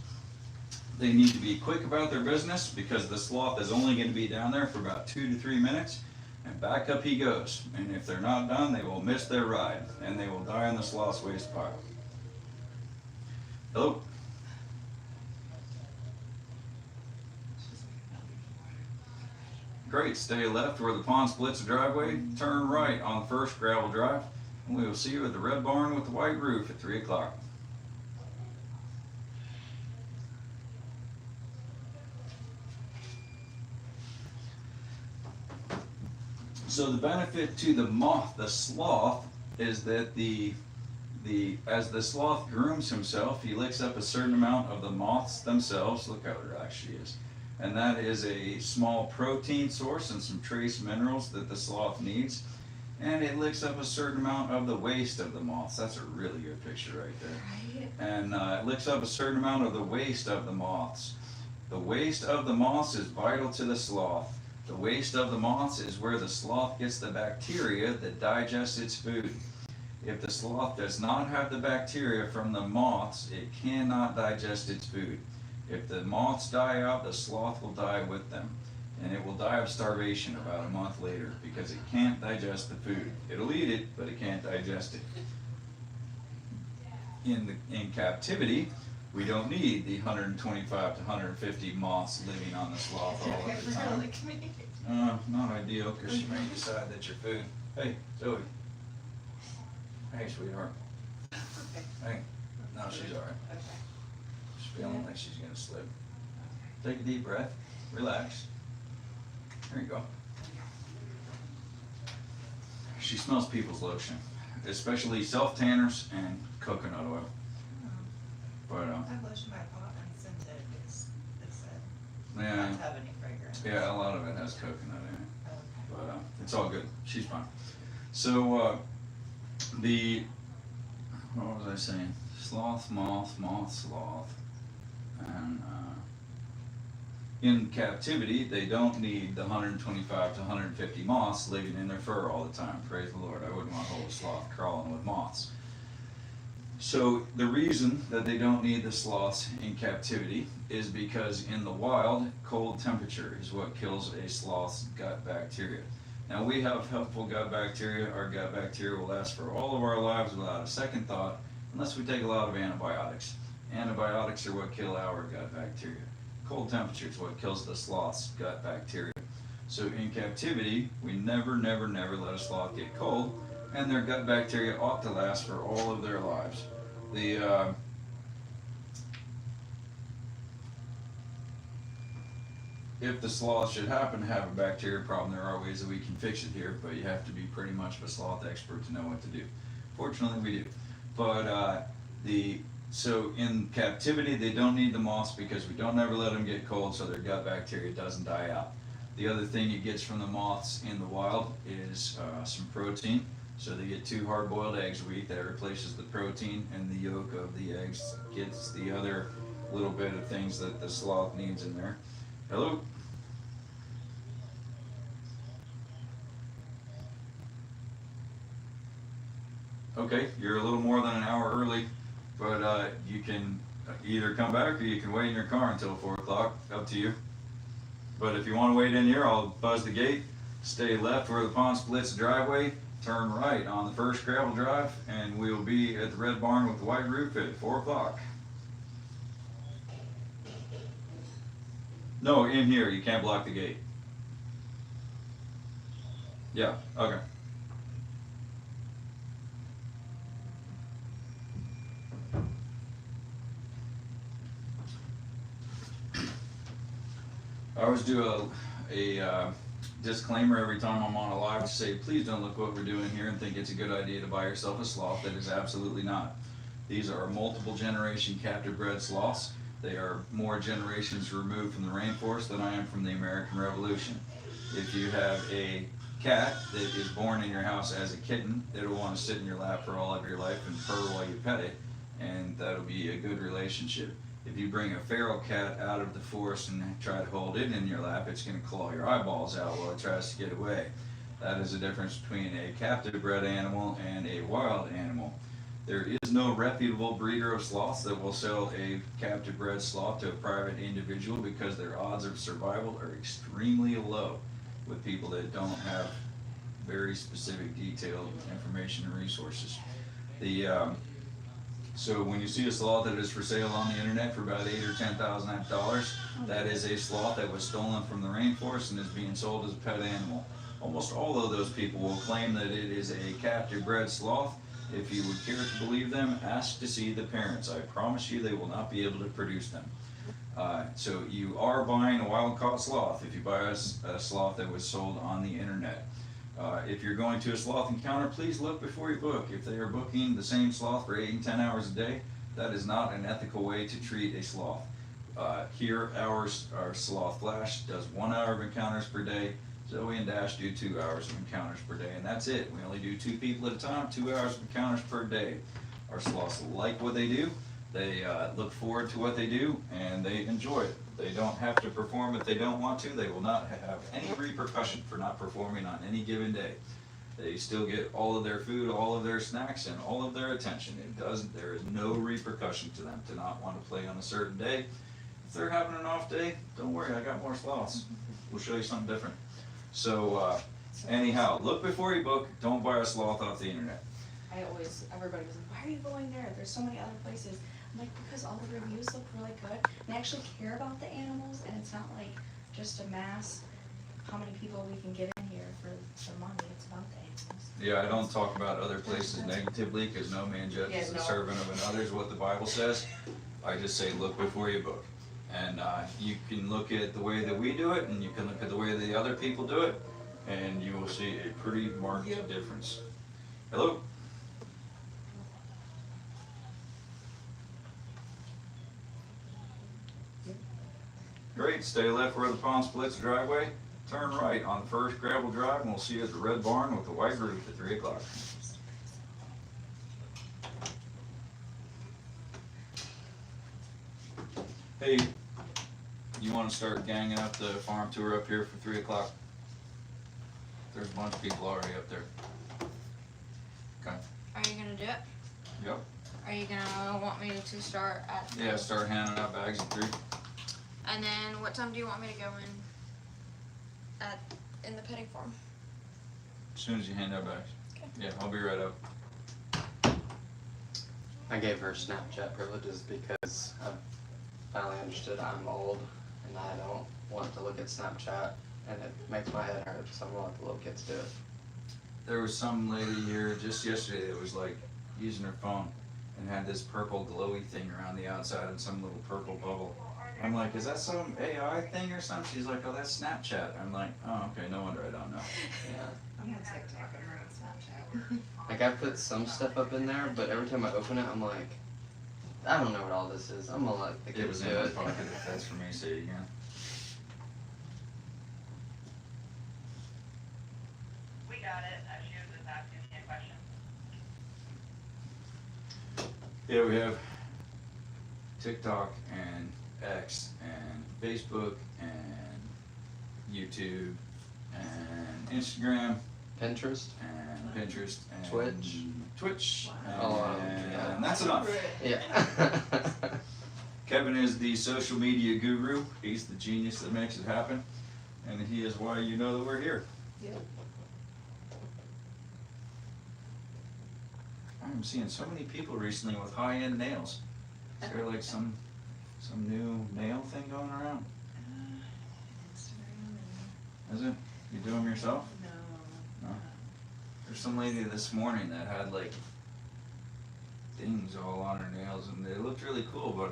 Speaker 1: They need to be quick about their business because the sloth is only going to be down there for about 2 to 3 minutes, and back up he goes. And if they're not done, they will miss their ride and they will die in the sloth's waste pile. Hello? Great, stay left where the pond splits the driveway, turn right on the first gravel drive, and we will see you at the red barn with the white roof at 3 o'clock. So the benefit to the moth, the sloth, is that as the sloth grooms himself, he licks up a certain amount of the moths themselves. Look how relaxed she is. And that is a small protein source and some trace minerals that the sloth needs. And it licks up a certain amount of the waste of the moths. That's a really good picture right there.
Speaker 2: Right.
Speaker 1: And it licks up a certain amount of the waste of the moths. The waste of the moths is vital to the sloth. The waste of the moths is where the sloth gets the bacteria that digests its food. If the sloth does not have the bacteria from the moths, it cannot digest its food. If the moths die out, the sloth will die with them. And it will die of starvation about a month later because it can't digest the food. It'll eat it, but it can't digest it. In captivity, we don't need the 125 to 150 moths living on the sloth all of the time. Not ideal because she may decide that your food. Hey, Zoe. Hey, sweetheart. Hey. No, she's all right.
Speaker 2: Okay.
Speaker 1: She's feeling like she's gonna slip. Take a deep breath. Relax. There you go. She smells people's lotion, especially self-tanners and coconut oil. But
Speaker 8: That lotion I bought unscented is, it said,
Speaker 1: yeah,
Speaker 8: not to have any fragrance.
Speaker 1: yeah, a lot of it has coconut in it.
Speaker 8: Okay.
Speaker 1: But it's all good. She's fine. So what was I saying? Sloth, moth, sloth, and in captivity they don't need the 125 to 150 moths living in their fur all the time. Praise the Lord. I wouldn't want a whole sloth crawling with moths. So the reason that they don't need the sloths in captivity is because in the wild, cold temperature is what kills a sloth's gut bacteria. Now we have helpful gut bacteria. Our gut bacteria will last for all of our lives without a second thought, unless we take a lot of antibiotics. Antibiotics are what kill our gut bacteria. Cold temperature is what kills the sloth's gut bacteria. So in captivity, we never let a sloth get cold, and their gut bacteria ought to last for all of their lives. if the sloth should happen to have a bacteria problem, there are ways that we can fix it here, but you have to be pretty much of a sloth expert to know what to do. Fortunately, we do. But so in captivity, they don't need the moths because we don't ever let them get cold, so their gut bacteria doesn't die out. The other thing it gets from the moths in the wild is some protein. So they get 2 hard-boiled eggs a week. That replaces the protein, and the yolk of the eggs gets the other little bit of things that the sloth needs in there. Hello? Okay, you're a little more than an hour early, but you can either come back or you can wait in your car until 4 o'clock, up to you. But if you want to wait in here, I'll buzz the gate, stay left where the pond splits the driveway, turn right on the first gravel drive, and we'll be at the red barn with the white roof at 4 o'clock. No, in here, you can't block the gate. Yeah, okay. I always do a disclaimer every time I'm on a live to say, please don't look what we're doing here and think it's a good idea to buy yourself a sloth. That is absolutely not. These are multiple generation captive bred sloths. They are more generations removed from the rainforest than I am from the American Revolution. If you have a cat that is born in your house as a kitten, it'll want to sit in your lap for all of your life and purr while you pet it, and that'll be a good relationship. If you bring a feral cat out of the forest and try to hold it in your lap, it's going to claw your eyeballs out while it tries to get away. That is the difference between a captive bred animal and a wild animal. There is no reputable breeder of sloths that will sell a captive bred sloth to a private individual because their odds of survival are extremely low with people that don't have very specific detailed information and resources. So when you see a sloth that is for sale on the internet for about $8,000 or $10,000, that is a sloth that was stolen from the rainforest and is being sold as a pet animal. Almost all of those people will claim that it is a captive bred sloth. If you would care to believe them, ask to see the parents. I promise you they will not be able to produce them. So you are buying a wild caught sloth if you buy a sloth that was sold on the internet. If you're going to a sloth encounter, please look before you book. If they are booking the same sloth for 8 and 10 hours a day, that is not an ethical way to treat a sloth. Here, our Sloth Flash does 1 hour of encounters per day. Zoe and Dash do 2 hours of encounters per day, and that's it. We only do 2 people at a time, 2 hours of encounters per day. Our sloths like what they do. They look forward to what they do, and they enjoy it. They don't have to perform if they don't want to. They will not have any repercussion for not performing on any given day. They still get all of their food, all of their snacks, and all of their attention. There is no repercussion to them to not want to play on a certain day. If they're having an off day, don't worry, I got more sloths. We'll show you something different. So anyhow, look before you book. Don't buy a sloth off the internet.
Speaker 6: Everybody was like, why are you going there? There's so many other places. I'm like, because all the reviews look really good. They actually care about the animals, and it's not like just a mass, how many people we can get in here for the money. It's about the animals.
Speaker 1: Yeah, I don't talk about other places negatively because no man judges the servant of another is what the Bible says. I just say look before you book. And you can look at the way that we do it, and you can look at the way the other people do it, and you will see a pretty marked difference. Hello? Great, stay left where the pond splits the driveway, turn right on the first gravel drive, and we'll see you at the red barn with the white roof at 3 o'clock. Hey, you want to start ganging up the farm tour up here for 3 o'clock? There's a bunch of people already up there. Okay.
Speaker 9: Are you gonna do it?
Speaker 1: Yep.
Speaker 9: Are you gonna want me to start at?
Speaker 1: Yeah, start handing out bags at 3.
Speaker 9: And then what time do you want me to go in the petting farm?
Speaker 1: As soon as you hand out bags.
Speaker 9: Okay.
Speaker 1: Yeah, I'll be right up.
Speaker 4: I gave her Snapchat privileges because I finally understood I'm old and I don't want to look at Snapchat and it makes my head hurt, so I'm gonna let the little kids do it.
Speaker 1: There was some lady here just yesterday that was like using her phone and had this purple glowy thing around the outside and some little purple bubble I'm like, is that some AI thing or something? She's like, oh, that's Snapchat. I'm like, oh, okay, no wonder I don't know.
Speaker 4: Yeah.
Speaker 8: I'm on TikTok, I'm not on Snapchat.
Speaker 4: Like I put some stuff up in there, but every time I open it, I'm like, I don't know what all this is. I'm gonna let the
Speaker 1: It
Speaker 4: kids
Speaker 1: was
Speaker 4: do
Speaker 1: in my
Speaker 4: it.
Speaker 1: pocket. If that's for me, say it again.
Speaker 5: We got it. She was just asking me a question.
Speaker 1: Yeah, we have TikTok and X and Facebook and YouTube and Instagram
Speaker 4: Pinterest.
Speaker 1: and Pinterest and
Speaker 4: Twitch.
Speaker 1: and,
Speaker 4: Oh, yeah.
Speaker 1: and that's enough.
Speaker 4: Yeah.
Speaker 1: Kevin is the social media guru. He's the genius that makes it happen, and he is why you know that we're here.
Speaker 8: Yep.
Speaker 1: I'm seeing so many people recently with high-end nails. Is there like some new nail thing going around?
Speaker 8: Instagram
Speaker 1: Is it? You do them yourself?
Speaker 8: and, no.
Speaker 1: No. There's some lady this morning that had like things all on her nails, and they looked really cool, but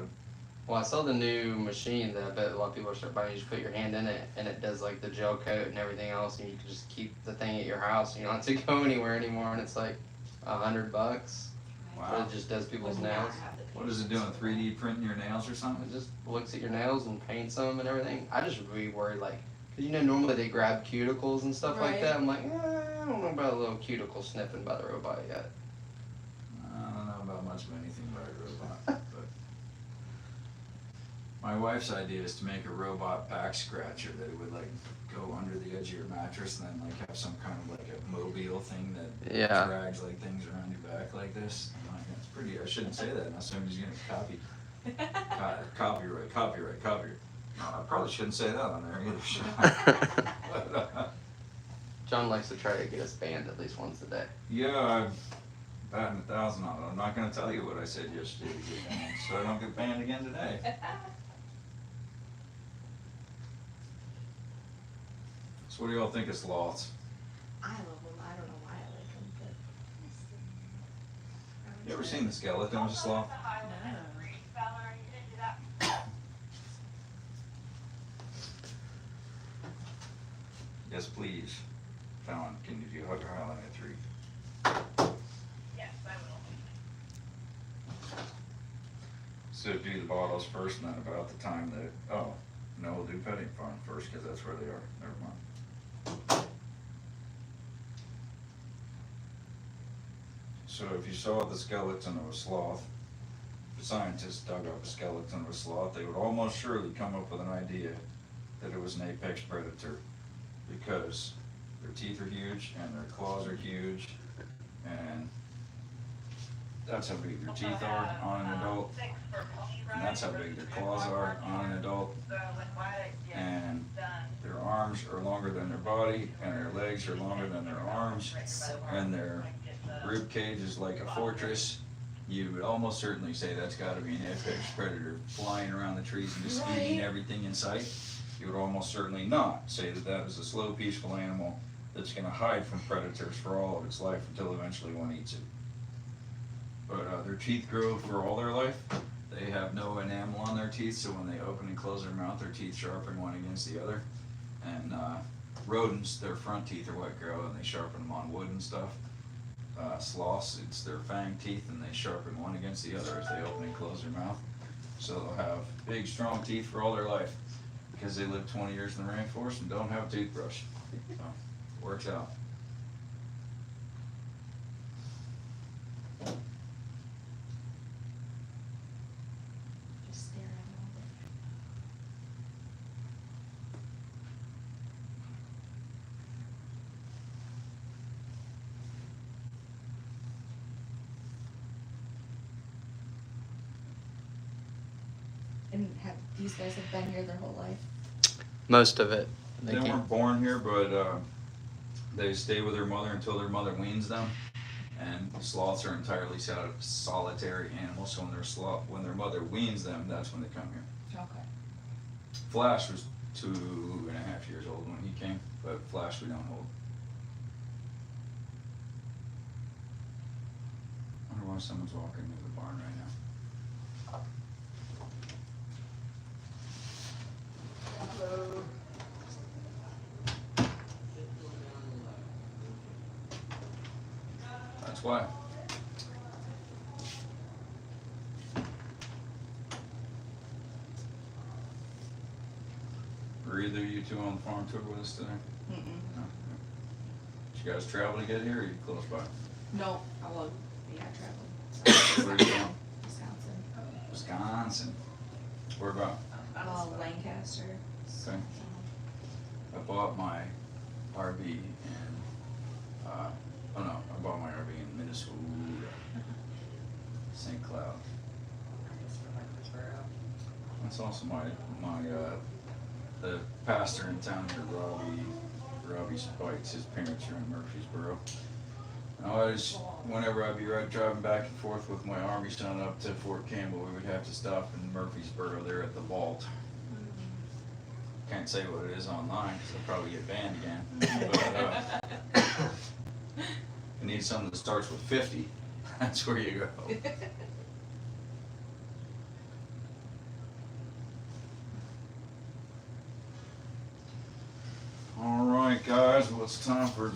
Speaker 4: Well, I saw the new machine that I bet a lot of people are starting buying. You just put your hand in it, and it does like the gel coat and everything else, and you can just keep the thing at your house. You don't have to go anywhere anymore, and it's like $100. But
Speaker 1: wow.
Speaker 4: it just does people's
Speaker 8: Would not
Speaker 4: nails.
Speaker 8: have the
Speaker 1: What is it doing? 3D printing your nails or something?
Speaker 4: It just looks at your nails and paints them and everything. I just really worry, like, cause you know normally they grab cuticles and stuff like
Speaker 2: Right.
Speaker 4: that. I'm like, I don't know about a little cuticle snipping by the robot yet.
Speaker 1: I don't know about much of anything about a robot, but my wife's idea is to make a robot back scratcher that it would like go under the edge of your mattress and then like have some kind of like a mobile thing that
Speaker 4: Yeah.
Speaker 1: drags like things around your back like this. I'm like, that's pretty. I shouldn't say that unless somebody's gonna copy. Copyright. No, I probably shouldn't say that on there either. Should I? But,
Speaker 4: John likes to try to get us banned at least once a day.
Speaker 1: yeah, I'm batting 1,000 on it. I'm not gonna tell you what I said yesterday to get banned, so I don't get banned again today. So what do y'all think of sloths?
Speaker 6: I love them. I don't know why I like them, but.
Speaker 1: You ever seen the skeleton of a sloth? Yes, please. Fallon, can you do highlight at 3?
Speaker 5: Yes, I will.
Speaker 1: So do the bottles first and then about the time that, oh, no, we'll do petting farm first because that's where they are. Never mind. So if you saw the skeleton of a sloth, if scientists dug up a skeleton of a sloth, they would almost surely come up with an idea that it was an apex predator because their teeth are huge and their claws are huge, and that's how big their teeth are on an adult, and that's how big their claws are on an adult, and their arms are longer than their body, and their legs are longer than their arms, and their rib cage is like a fortress. You would almost certainly say that's gotta be an apex predator flying around the trees and just eating everything in sight. You would almost certainly not say that that is a slow, peaceful animal that's gonna hide from predators for all of its life until eventually one eats it. But their teeth grow for all their life. They have no enamel on their teeth, so when they open and close their mouth, their teeth sharpen one against the other. And rodents, their front teeth are what grow, and they sharpen them on wood and stuff. Sloths, it's their fang teeth, and they sharpen one against the other as they open and close their mouth. So they'll have big, strong teeth for all their life because they live 20 years in the rainforest and don't have a toothbrush. So, works out.
Speaker 6: Just stare at them all day. And have these guys have been here their whole life?
Speaker 4: Most of it.
Speaker 1: They weren't born here, but they stay with their mother until their mother weans them. And sloths are entirely solitary animals, so when their mother weans them, that's when they come here.
Speaker 6: Okay.
Speaker 1: Flash was 2.5 years old when he came, but Flash we don't hold. I wonder why someone's walking near the barn right now. That's why. Were either of you two on the farm tour with us today?
Speaker 6: Mm-mm.
Speaker 1: No. Did you guys travel to get here, or are you close by?
Speaker 6: No, I will, yeah, traveling.
Speaker 1: Where are you going?
Speaker 6: Wisconsin.
Speaker 1: Wisconsin. Where about?
Speaker 6: Lancaster.
Speaker 1: Okay. I bought my RV in, oh no, I bought my RV in Minnesota, St. Cloud. That's also the pastor in town here, Robbie Spikes, his parents are in Murfreesboro. And whenever I'd be driving back and forth with my Army son up to Fort Campbell, we would have to stop in Murfreesboro there at the vault. Can't say what it is online because I'll probably get banned again. But you need something that starts with 50. That's where you go. All right, guys. Well, it's time for